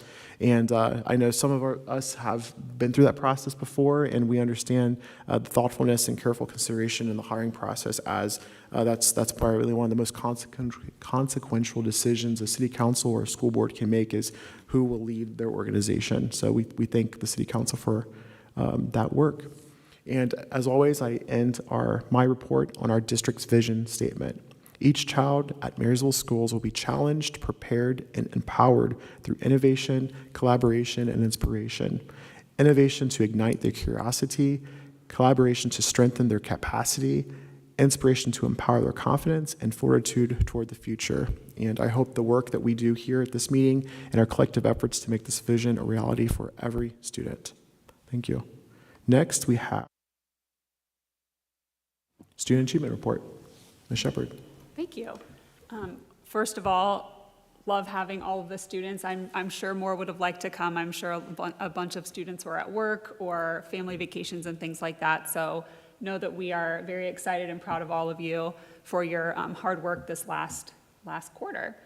And I know some of us have been through that process before, and we understand the thoughtfulness and careful consideration in the hiring process, as that's probably one of the most consequential decisions a city council or a school board can make, is who will lead their organization. So we thank the city council for that work. And as always, I end my report on our district's vision statement. Each child at Marysville schools will be challenged, prepared, and empowered through innovation, collaboration, and inspiration. Innovation to ignite their curiosity, collaboration to strengthen their capacity, inspiration to empower their confidence, and fortitude toward the future. And I hope the work that we do here at this meeting and our collective efforts to make this vision a reality for every student. Thank you. Next, we have Student Achievement Report. Ms. Shepard. Thank you. First of all, love having all of the students. I'm sure more would have liked to come. I'm sure a bunch of students were at work or family vacations and things like that. So know that we are very excited and proud of all of you for your hard work this last quarter.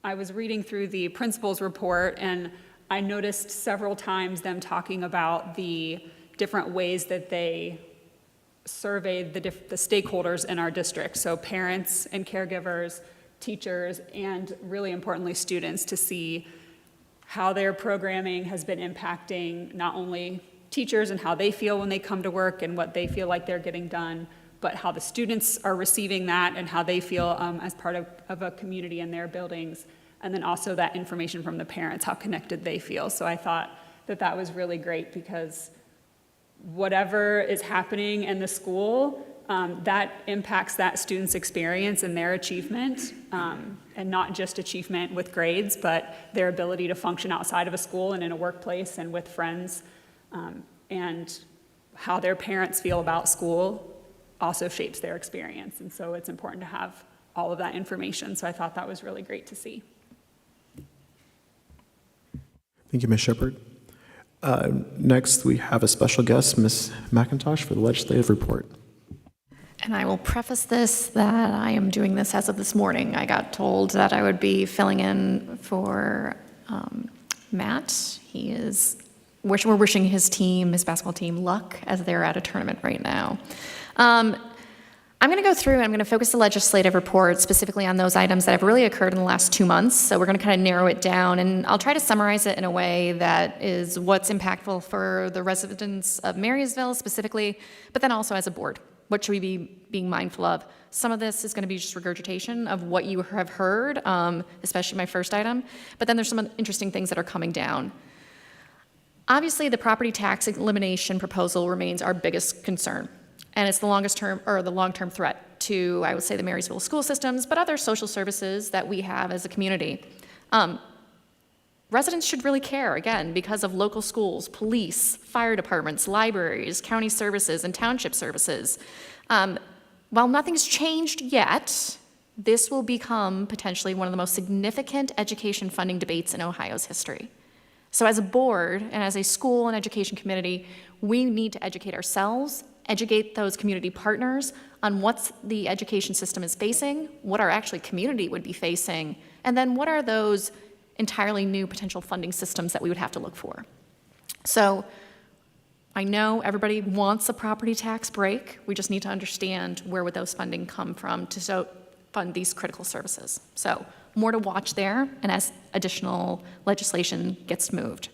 I was reading through the principal's report, and I noticed several times them talking about the different ways that they surveyed the stakeholders in our district, so parents and caregivers, teachers, and really importantly, students, to see how their programming has been impacting not only teachers and how they feel when they come to work and what they feel like they're getting done, but how the students are receiving that and how they feel as part of a community in their buildings, and then also that information from the parents, how connected they feel. So I thought that was really great, because whatever is happening in the school, that impacts that student's experience and their achievement, and not just achievement with grades, but their ability to function outside of a school and in a workplace and with friends, and how their parents feel about school also shapes their experience. And so it's important to have all of that information. So I thought that was really great to see. Thank you, Ms. Shepard. Next, we have a special guest, Ms. McIntosh, for the legislative report. And I will preface this that I am doing this as of this morning. I got told that I would be filling in for Matt. We're wishing his basketball team, luck as they're at a tournament right now. I'm going to go through and I'm going to focus the legislative report specifically on those items that have really occurred in the last 2 months. So we're going to kind of narrow it down, and I'll try to summarize it in a way that is what's impactful for the residents of Marysville specifically, but then also as a board. What should we be being mindful of? Some of this is going to be just regurgitation of what you have heard, especially my first item, but then there's some interesting things that are coming down. Obviously, the property tax elimination proposal remains our biggest concern, and it's the long-term threat to, I would say, the Marysville school systems, but other social services that we have as a community. Residents should really care, again, because of local schools, police, fire departments, libraries, county services, and township services. While nothing's changed yet, this will become potentially one of the most significant education funding debates in Ohio's history. So as a board and as a school and education community, we need to educate ourselves, educate those community partners on what the education system is facing, what our actually community would be facing, and then what are those entirely new potential funding systems that we would have to look for. So I know everybody wants a property tax break. We just need to understand where would those funding come from to fund these critical services. So more to watch there, and as additional legislation gets moved.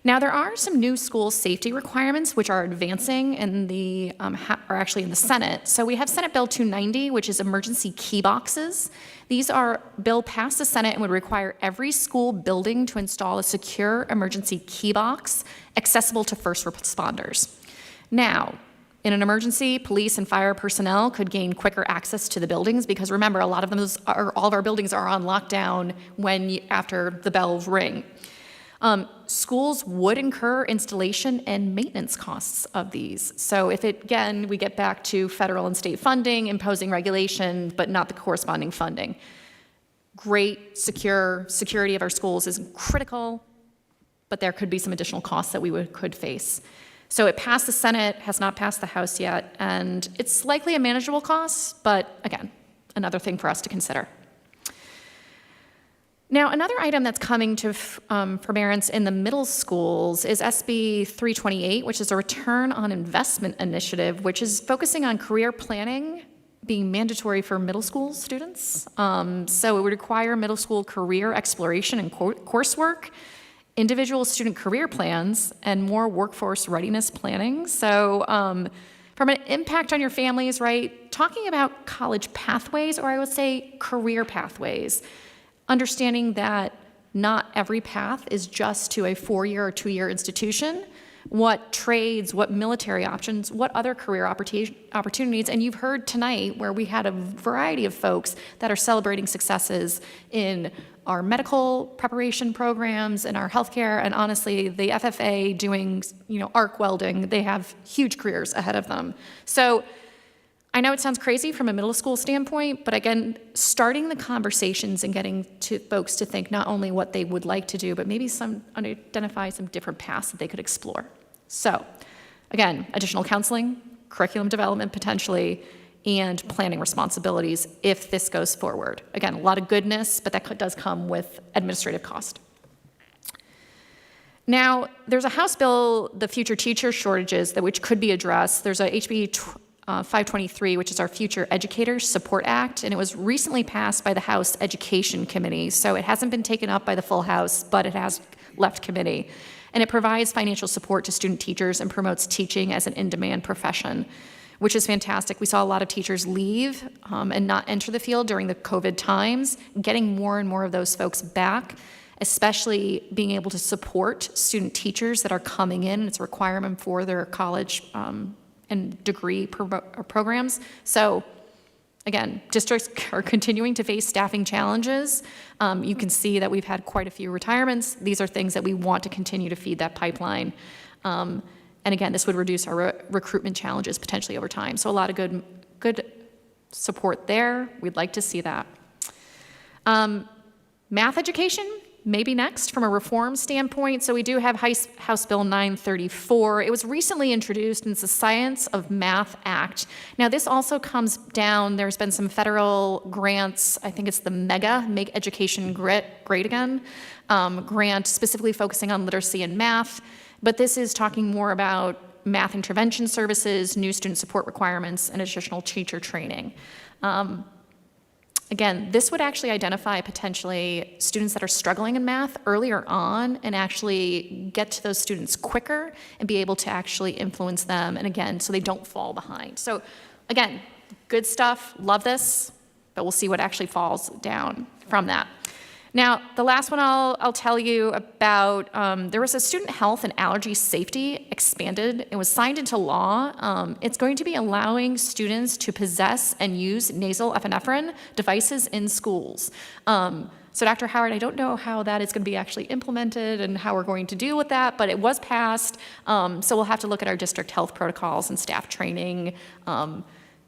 Now, there are some new school safety requirements which are advancing in the, are actually in the Senate. So we have Senate Bill 290, which is emergency key boxes. These are bill passed the Senate and would require every school building to install a secure emergency key box accessible to first responders. Now, in an emergency, police and fire personnel could gain quicker access to the buildings, because remember, all of our buildings are on lockdown after the bells ring. Schools would incur installation and maintenance costs of these. So if we get back to federal and state funding, imposing regulation, but not the corresponding funding. Great security of our schools is critical, but there could be some additional costs that we could face. So it passed the Senate, has not passed the House yet, and it's likely a manageable cost, but again, another thing for us to consider. Now, another item that's coming to forbearance in the middle schools is SB 328, which is a return on investment initiative, which is focusing on career planning being mandatory for middle school students. So it would require middle school career exploration and coursework, individual student career plans, and more workforce readiness planning. So from an impact on your families, right, talking about college pathways, or I would say career pathways, understanding that not every path is just to a 4-year or 2-year institution, what trades, what military options, what other career opportunities, and you've heard tonight where we had a variety of folks that are celebrating successes in our medical preparation programs and our healthcare, and honestly, the FFA doing, arc welding, they have huge careers ahead of them. So I know it sounds crazy from a middle school standpoint, but again, starting the conversations and getting to folks to think not only what they would like to do, but maybe identify some different paths that they could explore. So again, additional counseling, curriculum development potentially, and planning responsibilities if this goes forward. Again, a lot of goodness, but that does come with administrative cost. Now, there's a House bill, the future teacher shortages, which could be addressed. There's a HB 523, which is our Future Educators Support Act, and it was recently passed by the House Education Committee. So it hasn't been taken up by the full House, but it has left committee. And it provides financial support to student teachers and promotes teaching as an in-demand profession, which is fantastic. We saw a lot of teachers leave and not enter the field during the COVID times. Getting more and more of those folks back, especially being able to support student teachers that are coming in. It's a requirement for their college and degree programs. So again, districts are continuing to face staffing challenges. You can see that we've had quite a few retirements. These are things that we want to continue to feed that pipeline. And again, this would reduce our recruitment challenges potentially over time. So a lot of good support there. We'd like to see that. Math education, maybe next from a reform standpoint. So we do have House Bill 934. It was recently introduced, and it's the Science of Math Act. Now this also comes down, there's been some federal grants, I think it's the Make Education Great Again grant, specifically focusing on literacy and math. But this is talking more about math intervention services, new student support requirements, and additional teacher training. Again, this would actually identify potentially students that are struggling in math earlier on and actually get to those students quicker and be able to actually influence them, and again, so they don't fall behind. So again, good stuff, love this, but we'll see what actually falls down from that. Now, the last one I'll tell you about, there was a student health and allergy safety expanded. It was signed into law. It's going to be allowing students to possess and use nasal epinephrine devices in schools. So Dr. Howard, I don't know how that is going to be actually implemented and how we're going to deal with that, but it was passed. So we'll have to look at our district health protocols and staff training.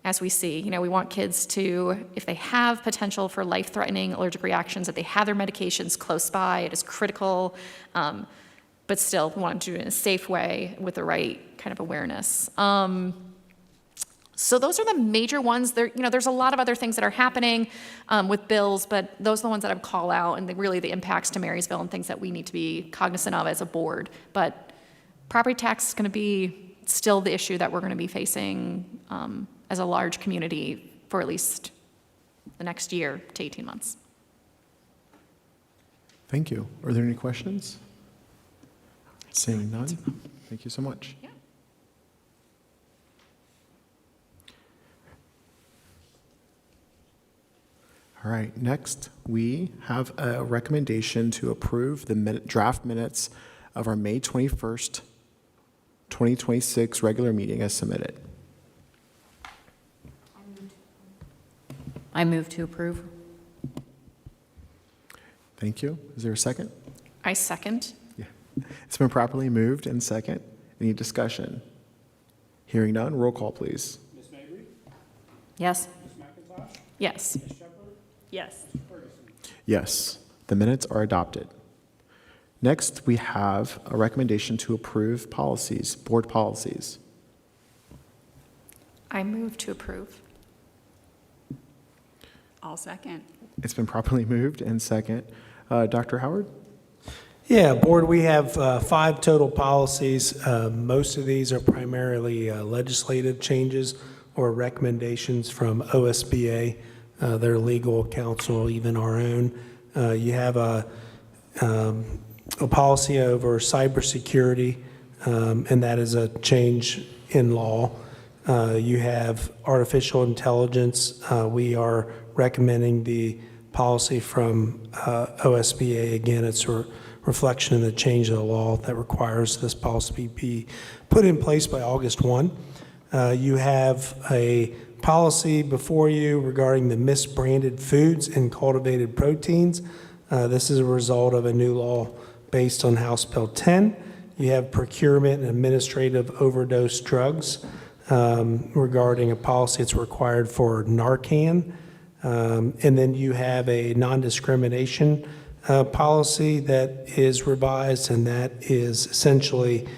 As we see, we want kids to, if they have potential for life-threatening allergic reactions, that they have their medications close by. It is critical, but still, we want to do it in a safe way with the right kind of awareness. So those are the major ones. There's a lot of other things that are happening with bills, but those are the ones that I would call out, and really the impacts to Marysville and things that we need to be cognizant of as a board. But property tax is going to be still the issue that we're going to be facing as a large community for at least the next year to 18 months. Thank you. Are there any questions? Seeing none, thank you so much. Yeah. All right, next we have a recommendation to approve the draft minutes of our May 21st, 2026 regular meeting as submitted. I move to approve. Thank you. Is there a second? I second. Yeah. It's been properly moved and second. Any discussion? Hearing none, roll call, please. Ms. Mabry? Yes. Ms. McIntosh? Yes. Ms. Shepherd? Yes. Ms. Ferguson? Yes, the minutes are adopted. Next, we have a recommendation to approve policies, board policies. I move to approve. I'll second. It's been properly moved and second. Dr. Howard? Yeah, Board, we have 5 total policies. Most of these are primarily legislative changes or recommendations from OSBA, their legal counsel, even our own. You have a policy over cybersecurity, and that is a change in law. You have artificial intelligence. We are recommending the policy from OSBA. Again, it's a reflection of the change of the law that requires this policy be put in place by August 1. You have a policy before you regarding the misbranded foods and cultivated proteins. This is a result of a new law based on House Bill 10. You have procurement and administrative overdose drugs regarding a policy that's required for Narcan. And then you have a non-discrimination policy that is revised, and that is essentially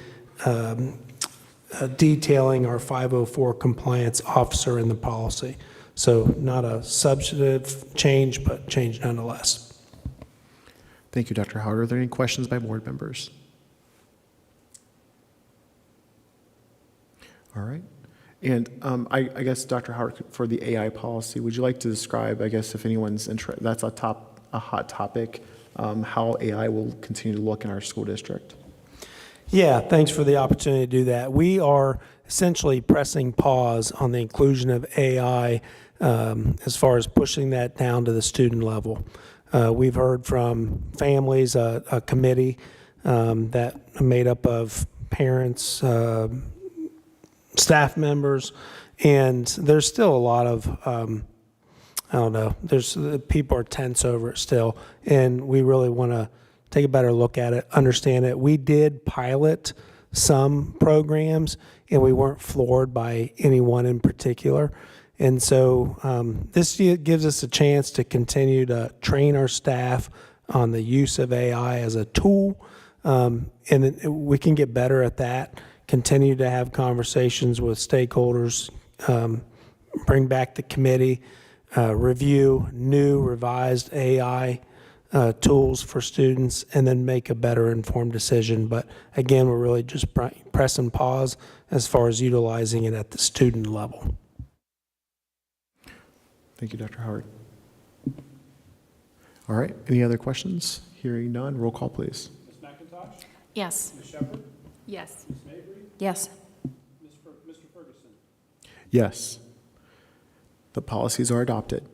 detailing our 504 compliance officer in the policy. So not a substantive change, but change nonetheless. Thank you, Dr. Howard. Are there any questions by board members? All right. And I guess, Dr. Howard, for the AI policy, would you like to describe, I guess, if anyone's interested, that's a hot topic, how AI will continue to look in our school district? Yeah, thanks for the opportunity to do that. We are essentially pressing pause on the inclusion of AI as far as pushing that down to the student level. We've heard from families, a committee that made up of parents, staff members, and there's still a lot of, I don't know, people are tense over it still, and we really want to take a better look at it, understand it. We did pilot some programs, and we weren't floored by any one in particular. And so this gives us a chance to continue to train our staff on the use of AI as a tool, and we can get better at that, continue to have conversations with stakeholders, bring back the committee, review new revised AI tools for students, and then make a better informed decision. But again, we're really just pressing pause as far as utilizing it at the student level. Thank you, Dr. Howard. All right, any other questions? Hearing none, roll call, please. Ms. McIntosh? Yes. Ms. Shepherd? Yes. Ms. Mabry? Yes. Mr. Ferguson? Yes. The policies are adopted.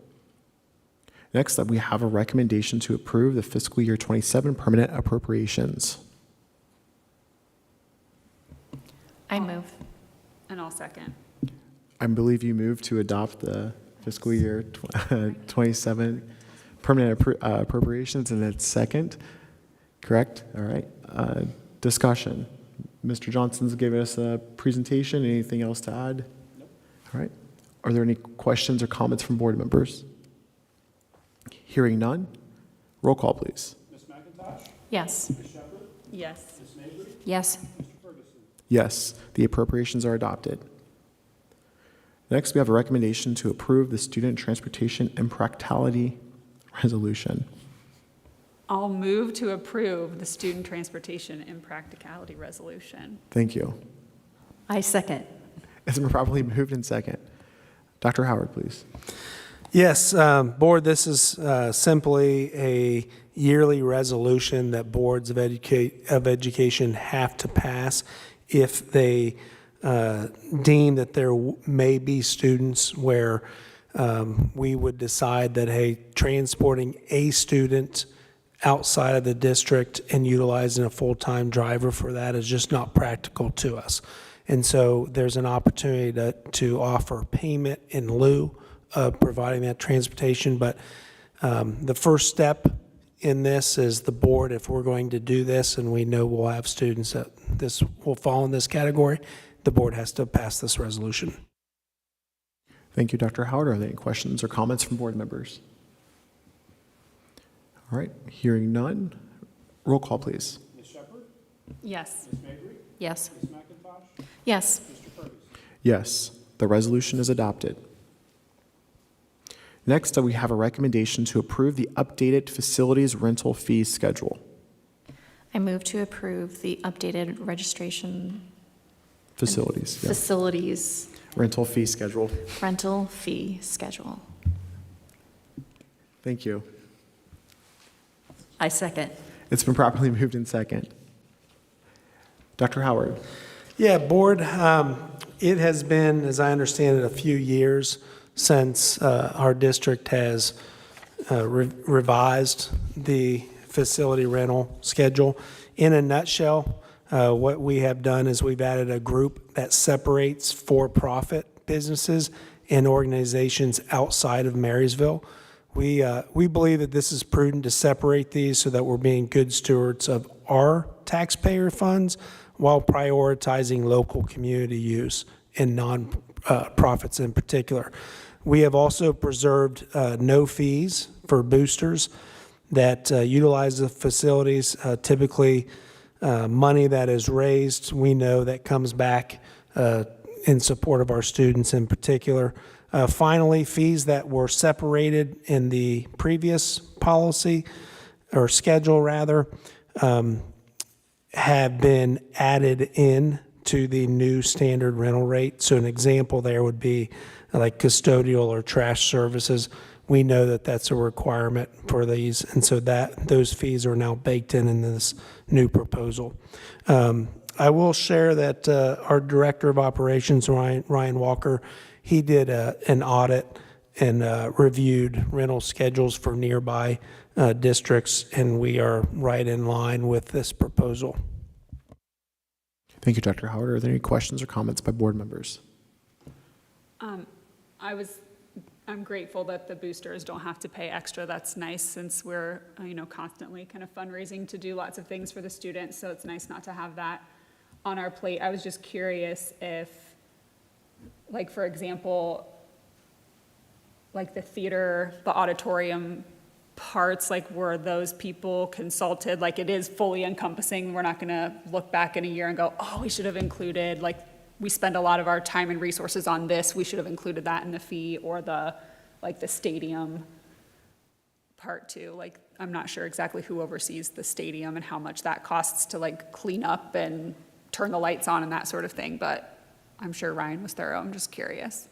Next up, we have a recommendation to approve the fiscal year 27 permanent appropriations. I move. And I'll second. I believe you moved to adopt the fiscal year 27 permanent appropriations, and it's second, correct? All right. Discussion. Mr. Johnson's given us a presentation. Anything else to add? Nope. All right. Are there any questions or comments from board members? Hearing none, roll call, please. Ms. McIntosh? Yes. Ms. Shepherd? Yes. Ms. Mabry? Yes. Mr. Ferguson? Yes, the appropriations are adopted. Next, we have a recommendation to approve the student transportation impracticality resolution. I'll move to approve the student transportation impracticality resolution. Thank you. I second. It's been properly moved in second. Dr. Howard, please. Yes, board, this is simply a yearly resolution that boards of education have to pass if they deem that there may be students where we would decide that, hey, transporting a student outside of the district and utilizing a full-time driver for that is just not practical to us. And so there's an opportunity to offer payment in lieu of providing that transportation. But the first step in this is the board, if we're going to do this, and we know we'll have students that this will fall in this category, the board has to pass this resolution. Thank you, Dr. Howard. Are there any questions or comments from board members? All right, hearing none, roll call, please. Ms. Shepherd? Yes. Ms. Mabry? Yes. Ms. McIntosh? Yes. Mr. Ferguson? Yes, the resolution is adopted. Next, we have a recommendation to approve the updated facilities rental fee schedule. I move to approve the updated registration Facilities, yeah. facilities Rental fee schedule. rental fee schedule. Thank you. I second. It's been properly moved in second. Dr. Howard. Yeah, board, it has been, as I understand it, a few years since our district has revised the facility rental schedule. In a nutshell, what we have done is we've added a group that separates for-profit businesses and organizations outside of Marysville. We believe that this is prudent to separate these so that we're being good stewards of our taxpayer funds while prioritizing local community use and non-profits in particular. We have also preserved no fees for boosters that utilize the facilities. Typically, money that is raised, we know that comes back in support of our students in particular. Finally, fees that were separated in the previous policy, or schedule rather, have been added in to the new standard rental rate. So an example there would be like custodial or trash services. We know that that's a requirement for these, and so those fees are now baked in this new proposal. I will share that our Director of Operations, Ryan Walker, he did an audit and reviewed rental schedules for nearby districts, and we are right in line with this proposal. Thank you, Dr. Howard. Are there any questions or comments by board members? I'm grateful that the boosters don't have to pay extra. That's nice, since we're, constantly kind of fundraising to do lots of things for the students. So it's nice not to have that on our plate. I was just curious if, like, for example, like the theater, the auditorium parts, like, were those people consulted? Like, it is fully encompassing. We're not going to look back in a year and go, oh, we should have included, like, we spend a lot of our time and resources on this, we should have included that in the fee, or the stadium part too. Like, I'm not sure exactly who oversees the stadium and how much that costs to like clean up and turn the lights on and that sort of thing, but I'm sure Ryan was thorough. I'm just curious.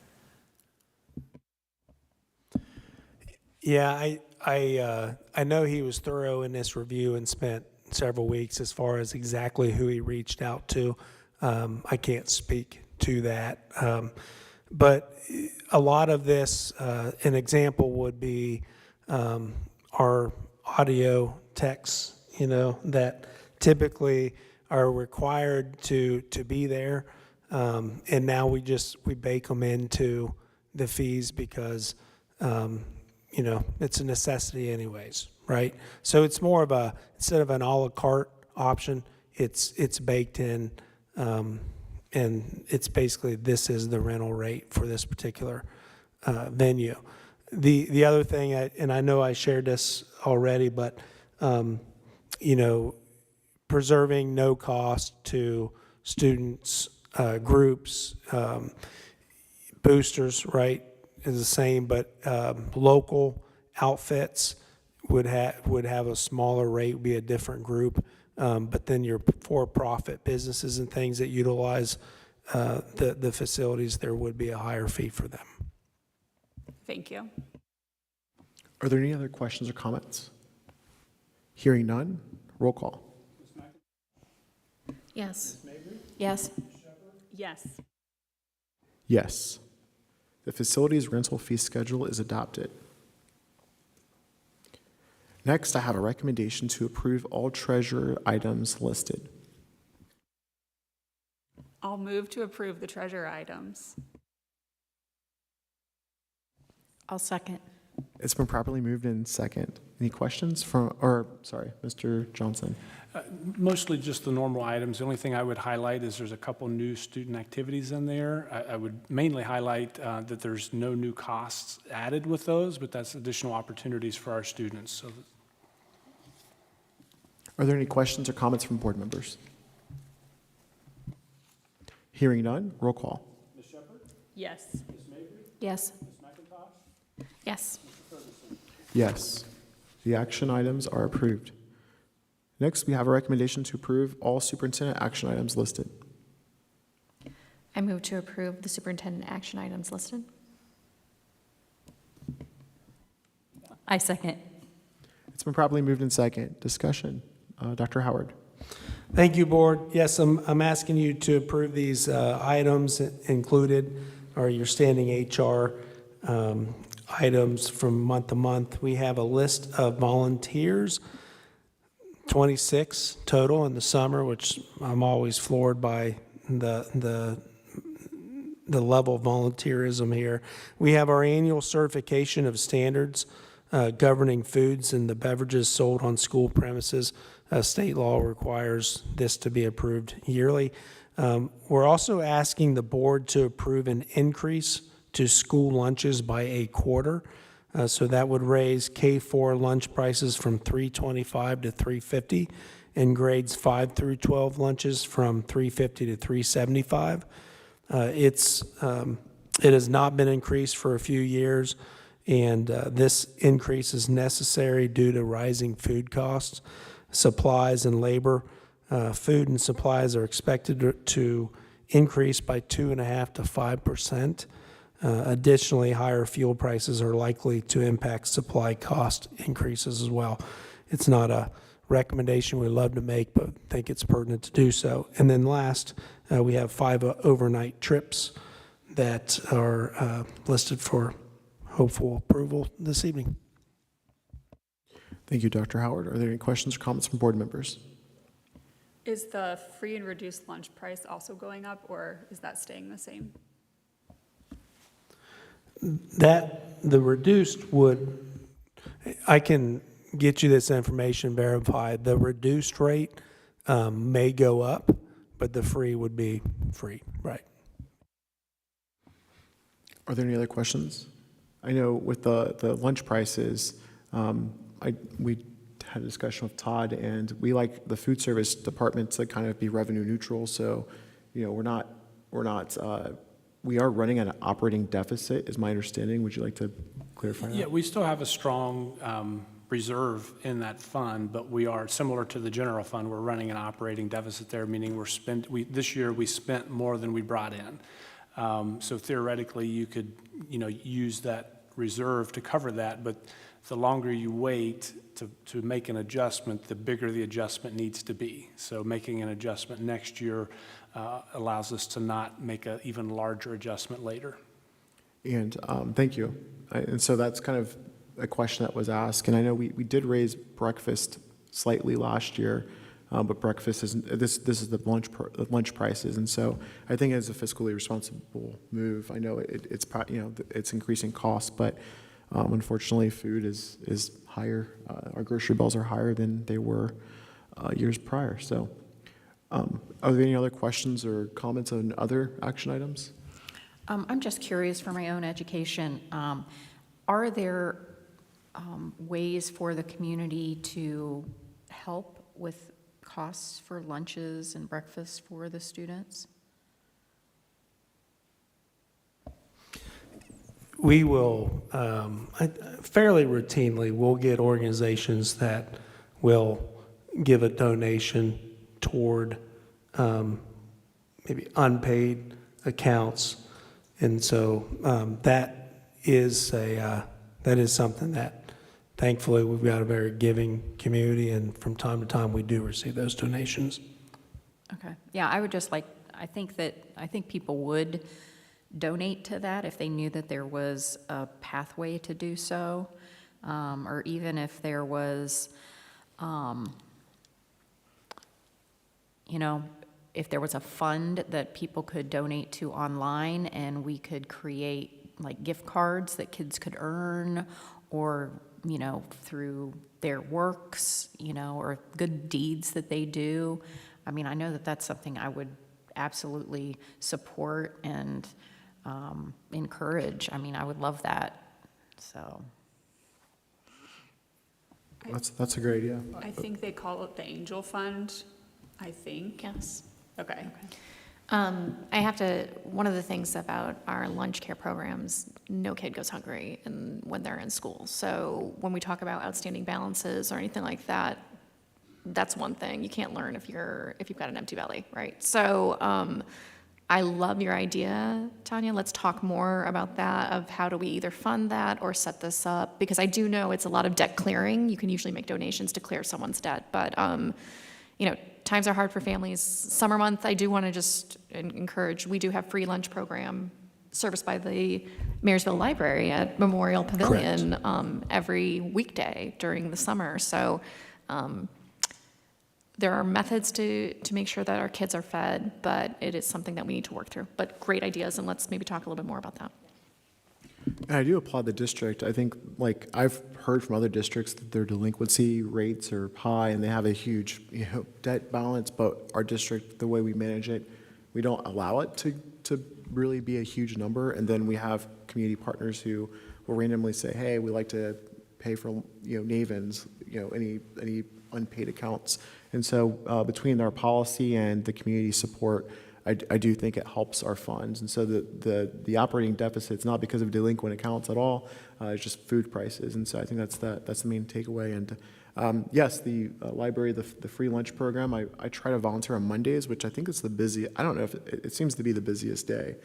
Yeah, I know he was thorough in this review and spent several weeks as far as exactly who he reached out to. I can't speak to that. But a lot of this, an example would be our audio techs, that typically are required to be there. And now we bake them into the fees because, it's a necessity anyways, right? So it's more of instead of an a la carte option, it's baked in. And it's basically, this is the rental rate for this particular venue. The other thing, and I know I shared this already, but preserving no cost to students, groups, boosters, right, is the same, but local outfits would have a smaller rate, would be a different group. But then your for-profit businesses and things that utilize the facilities, there would be a higher fee for them. Thank you. Are there any other questions or comments? Hearing none, roll call. Yes. Yes. Yes. Yes. The facilities rental fee schedule is adopted. Next, I have a recommendation to approve all treasurer items listed. I'll move to approve the treasurer items. I'll second. It's been properly moved in second. Any questions Mr. Johnson? Mostly just the normal items. The only thing I would highlight is there's a couple new student activities in there. I would mainly highlight that there's no new costs added with those, but that's additional opportunities for our students. So, are there any questions or comments from board members? Hearing none, roll call. Ms. Shepherd? Yes. Ms. Mabry? Yes. Ms. McIntosh? Yes. Mr. Ferguson? Yes. The action items are approved. Next, we have a recommendation to approve all superintendent action items listed. I move to approve the superintendent action items listed. I second. It's been properly moved in second. Discussion. Dr. Howard. Thank you, board. Yes, I'm asking you to approve these items included, or your standing HR items from month to month. We have a list of volunteers, 26 total in the summer, which I'm always floored by the level of volunteerism here. We have our annual certification of standards governing foods and the beverages sold on school premises. State law requires this to be approved yearly. We're also asking the board to approve an increase to school lunches by a quarter. So that would raise K-4 lunch prices from $3.25 to $3.50, and grades 5 through 12 lunches from $3.50 to $3.75. It has not been increased for a few years, and this increase is necessary due to rising food costs, supplies, and labor. Food and supplies are expected to increase by 2.5% to 5%. Additionally, higher fuel prices are likely to impact supply cost increases as well. It's not a recommendation we love to make, but think it's pertinent to do so. And then last, we have 5 overnight trips that are listed for hopeful approval this evening. Thank you, Dr. Howard. Are there any questions or comments from board members? Is the free and reduced lunch price also going up, or is that staying the same? The reduced would, I can get you this information verified. The reduced rate may go up, but the free would be free, right? Are there any other questions? I know with the lunch prices, we had a discussion with Todd, and we like the food service department to kind of be revenue neutral. So, we are running at an operating deficit, is my understanding. Would you like to clarify that? Yeah, we still have a strong reserve in that fund, but we are similar to the general fund. We're running an operating deficit there, meaning this year we spent more than we brought in. So theoretically, you could, use that reserve to cover that, but the longer you wait to make an adjustment, the bigger the adjustment needs to be. So making an adjustment next year allows us to not make an even larger adjustment later. And thank you. And so that's kind of a question that was asked. And I know we did raise breakfast slightly last year, but breakfast isn't, this is the lunch prices. And so I think as a fiscally responsible move, I know it's increasing costs, but unfortunately food is higher. Our grocery bills are higher than they were years prior. So are there any other questions or comments on other action items? I'm just curious for my own education. Are there ways for the community to help with costs for lunches and breakfast for the students? We will, fairly routinely, we'll get organizations that will give a donation toward maybe unpaid accounts. And so that is something that thankfully we've got a very giving community, and from time to time we do receive those donations. Okay. Yeah, I would just I think people would donate to that if they knew that there was a pathway to do so, or even if there was, if there was a fund that people could donate to online and we could create like gift cards that kids could earn, or, through their works, or good deeds that they do. I mean, I know that that's something I would absolutely support and encourage. I mean, I would love that. So That's a great idea. I think they call it the Angel Fund, I think. Yes. Okay. One of the things about our lunch care programs, no kid goes hungry when they're in school. So when we talk about outstanding balances or anything like that, that's one thing. You can't learn if you've got an empty belly, right? So I love your idea, Tanya. Let's talk more about that, of how do we either fund that or set this up, because I do know it's a lot of debt clearing. You can usually make donations to clear someone's debt, but times are hard for families. Summer month, I do want to just encourage, we do have free lunch program serviced by the Marysville Library at Memorial Pavilion every weekday during the summer. So there are methods to make sure that our kids are fed, but it is something that we need to work through. But great ideas, and let's maybe talk a little bit more about that. And I do applaud the district. I think, I've heard from other districts that their delinquency rates are high and they have a huge, debt balance, but our district, the way we manage it, we don't allow it to really be a huge number. And then we have community partners who will randomly say, hey, we like to pay for, NAVNs, any unpaid accounts. And so between our policy and the community support, I do think it helps our funds. And so the operating deficit's not because of delinquent accounts at all. It's just food prices. And so I think that's the main takeaway. And yes, the library, the free lunch program, I try to volunteer on Mondays, which I think is the busiest. I don't know if it seems to be the busiest day.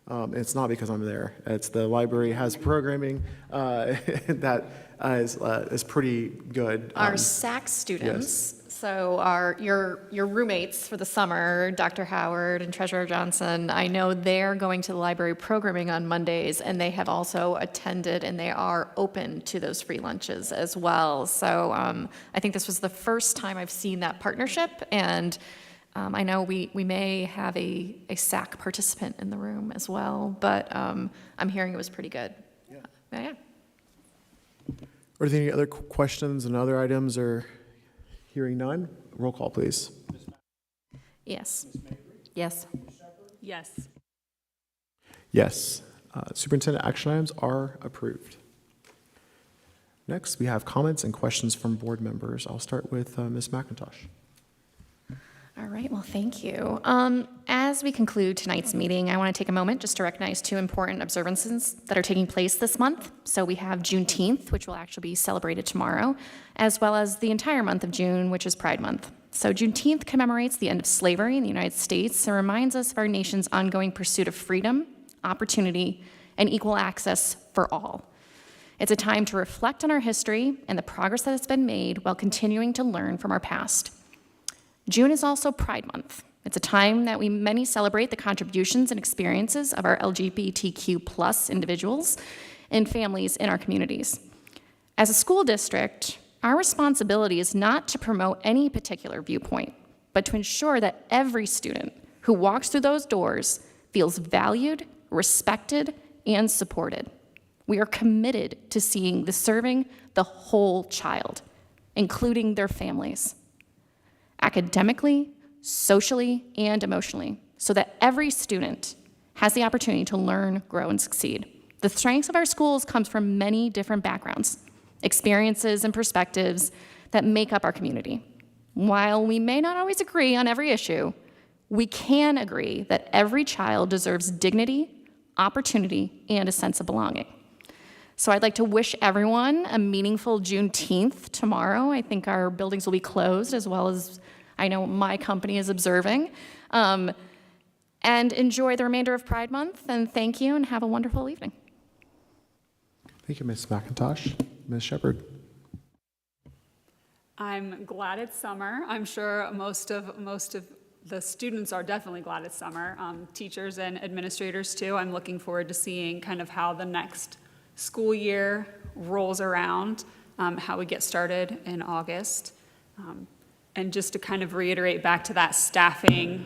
And it's not because I'm there. It's the library has programming that is pretty good. Our SAC students, so your roommates for the summer, Dr. Howard and Treasurer Johnson, I know they're going to the library programming on Mondays, and they have also attended, and they are open to those free lunches as well. So I think this was the first time I've seen that partnership, and I know we may have a SAC participant in the room as well, but I'm hearing it was pretty good. Yeah. Are there any other questions and other items, or hearing none? Roll call, please. Yes. Yes. Yes. Yes. Superintendent action items are approved. Next, we have comments and questions from board members. I'll start with Ms. McIntosh. All right, well, thank you. As we conclude tonight's meeting, I want to take a moment just to recognize two important observances that are taking place this month. So we have Juneteenth, which will actually be celebrated tomorrow, as well as the entire month of June, which is Pride Month. So Juneteenth commemorates the end of slavery in the United States and reminds us of our nation's ongoing pursuit of freedom, opportunity, and equal access for all. It's a time to reflect on our history and the progress that has been made while continuing to learn from our past. June is also Pride Month. It's a time that many celebrate the contributions and experiences of our LGBTQ+ individuals and families in our communities. As a school district, our responsibility is not to promote any particular viewpoint, but to ensure that every student who walks through those doors feels valued, respected, and supported. We are committed to serving the whole child, including their families, academically, socially, and emotionally, so that every student has the opportunity to learn, grow, and succeed. The strengths of our schools comes from many different backgrounds, experiences, and perspectives that make up our community. While we may not always agree on every issue, we can agree that every child deserves dignity, opportunity, and a sense of belonging. So I'd like to wish everyone a meaningful Juneteenth tomorrow. I think our buildings will be closed, as well as I know my company is observing. And enjoy the remainder of Pride Month, and thank you, and have a wonderful evening. Thank you, Ms. McIntosh. Ms. Shepherd. I'm glad it's summer. I'm sure most of the students are definitely glad it's summer. Teachers and administrators too. I'm looking forward to seeing kind of how the next school year rolls around, how we get started in August. And just to kind of reiterate back to that staffing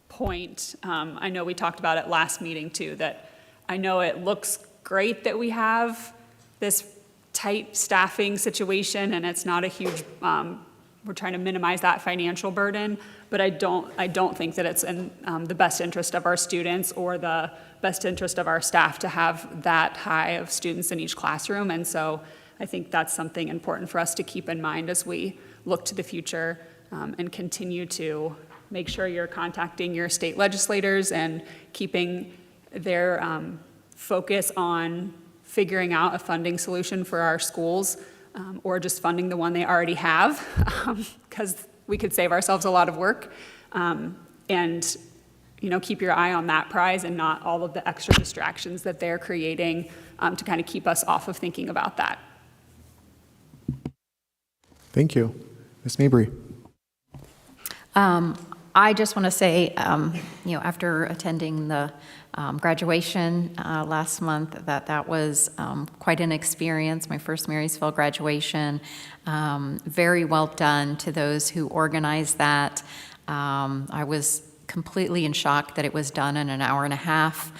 point, I know we talked about it last meeting too, that I know it looks great that we have this tight staffing situation and it's not a huge, we're trying to minimize that financial burden, but I don't think that it's in the best interest of our students or the best interest of our staff to have that high of students in each classroom. And so I think that's something important for us to keep in mind as we look to the future and continue to make sure you're contacting your state legislators and keeping their focus on figuring out a funding solution for our schools, or just funding the one they already have, because we could save ourselves a lot of work. And keep your eye on that prize and not all of the extra distractions that they're creating to kind of keep us off of thinking about that. Thank you. Ms. Mabry. I just want to say, after attending the graduation last month, that was quite an experience, my first Marysville graduation. Very well done to those who organized that. I was completely in shock that it was done in an hour and a half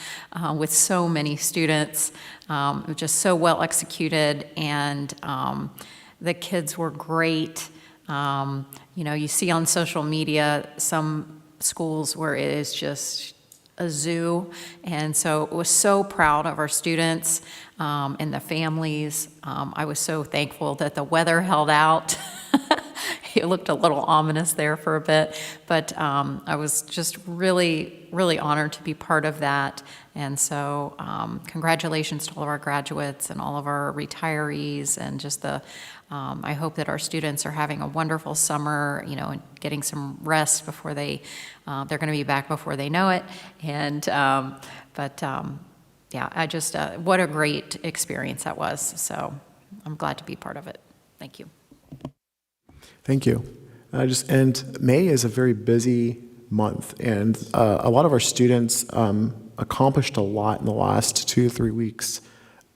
with so many students. It was just so well executed, and the kids were great. You see on social media some schools where it is just a zoo, and so I was so proud of our students and the families. I was so thankful that the weather held out it looked a little ominous there for a bit, but I was just really, really honored to be part of that. And so congratulations to all of our graduates and all of our retirees, and just I hope that our students are having a wonderful summer, and getting some rest before they're going to be back before they know it. And, yeah, I just, what a great experience that was. So I'm glad to be part of it. Thank you. Thank you. And May is a very busy month, and a lot of our students accomplished a lot in the last 2 to 3 weeks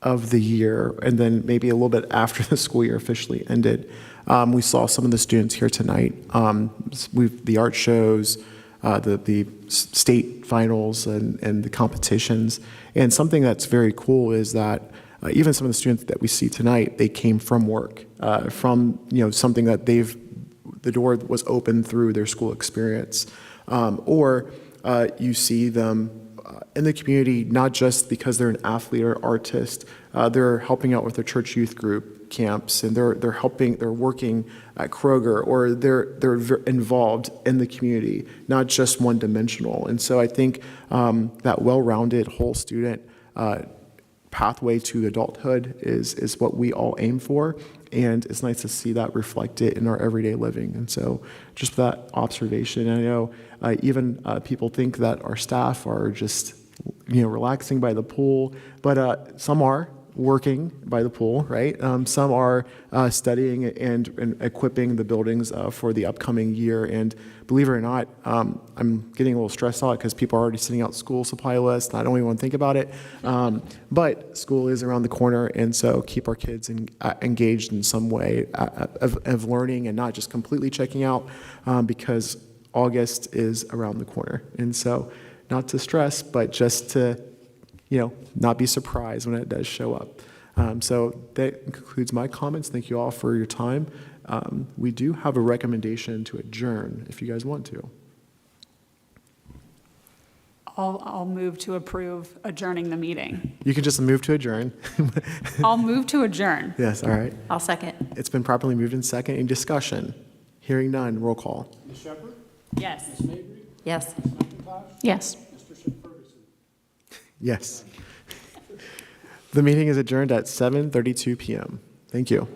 of the year, and then maybe a little bit after the school year officially ended. We saw some of the students here tonight. The art shows, the state finals, and the competitions. And something that's very cool is that even some of the students that we see tonight, they came from work, from something that the door was open through their school experience, or you see them in the community, not just because they're an athlete or artist. They're helping out with their church youth group camps, and they're working at Kroger, or they're involved in the community, not just one-dimensional. And so I think that well-rounded whole student pathway to adulthood is what we all aim for, and it's nice to see that reflected in our everyday living. And so just that observation, I know even people think that our staff are just relaxing by the pool, but some are working by the pool, right? Some are studying and equipping the buildings for the upcoming year. And believe it or not, I'm getting a little stressed out because people are already sending out school supply lists. I don't even want to think about it. But school is around the corner, and so keep our kids engaged in some way of learning, and not just completely checking out, because August is around the corner. And so not to stress, but just to not be surprised when it does show up. So that concludes my comments. Thank you all for your time. We do have a recommendation to adjourn if you guys want to. I'll move to approve adjourning the meeting. You can just move to adjourn. I'll move to adjourn. Yes, all right. I'll second. It's been properly moved in second. Any discussion? Hearing none, roll call. Ms. Shepherd? Yes. Ms. Mabry? Yes. Ms. McIntosh? Yes. Mr. Ferguson? Yes. The meeting is adjourned at 7:32 p.m. Thank you.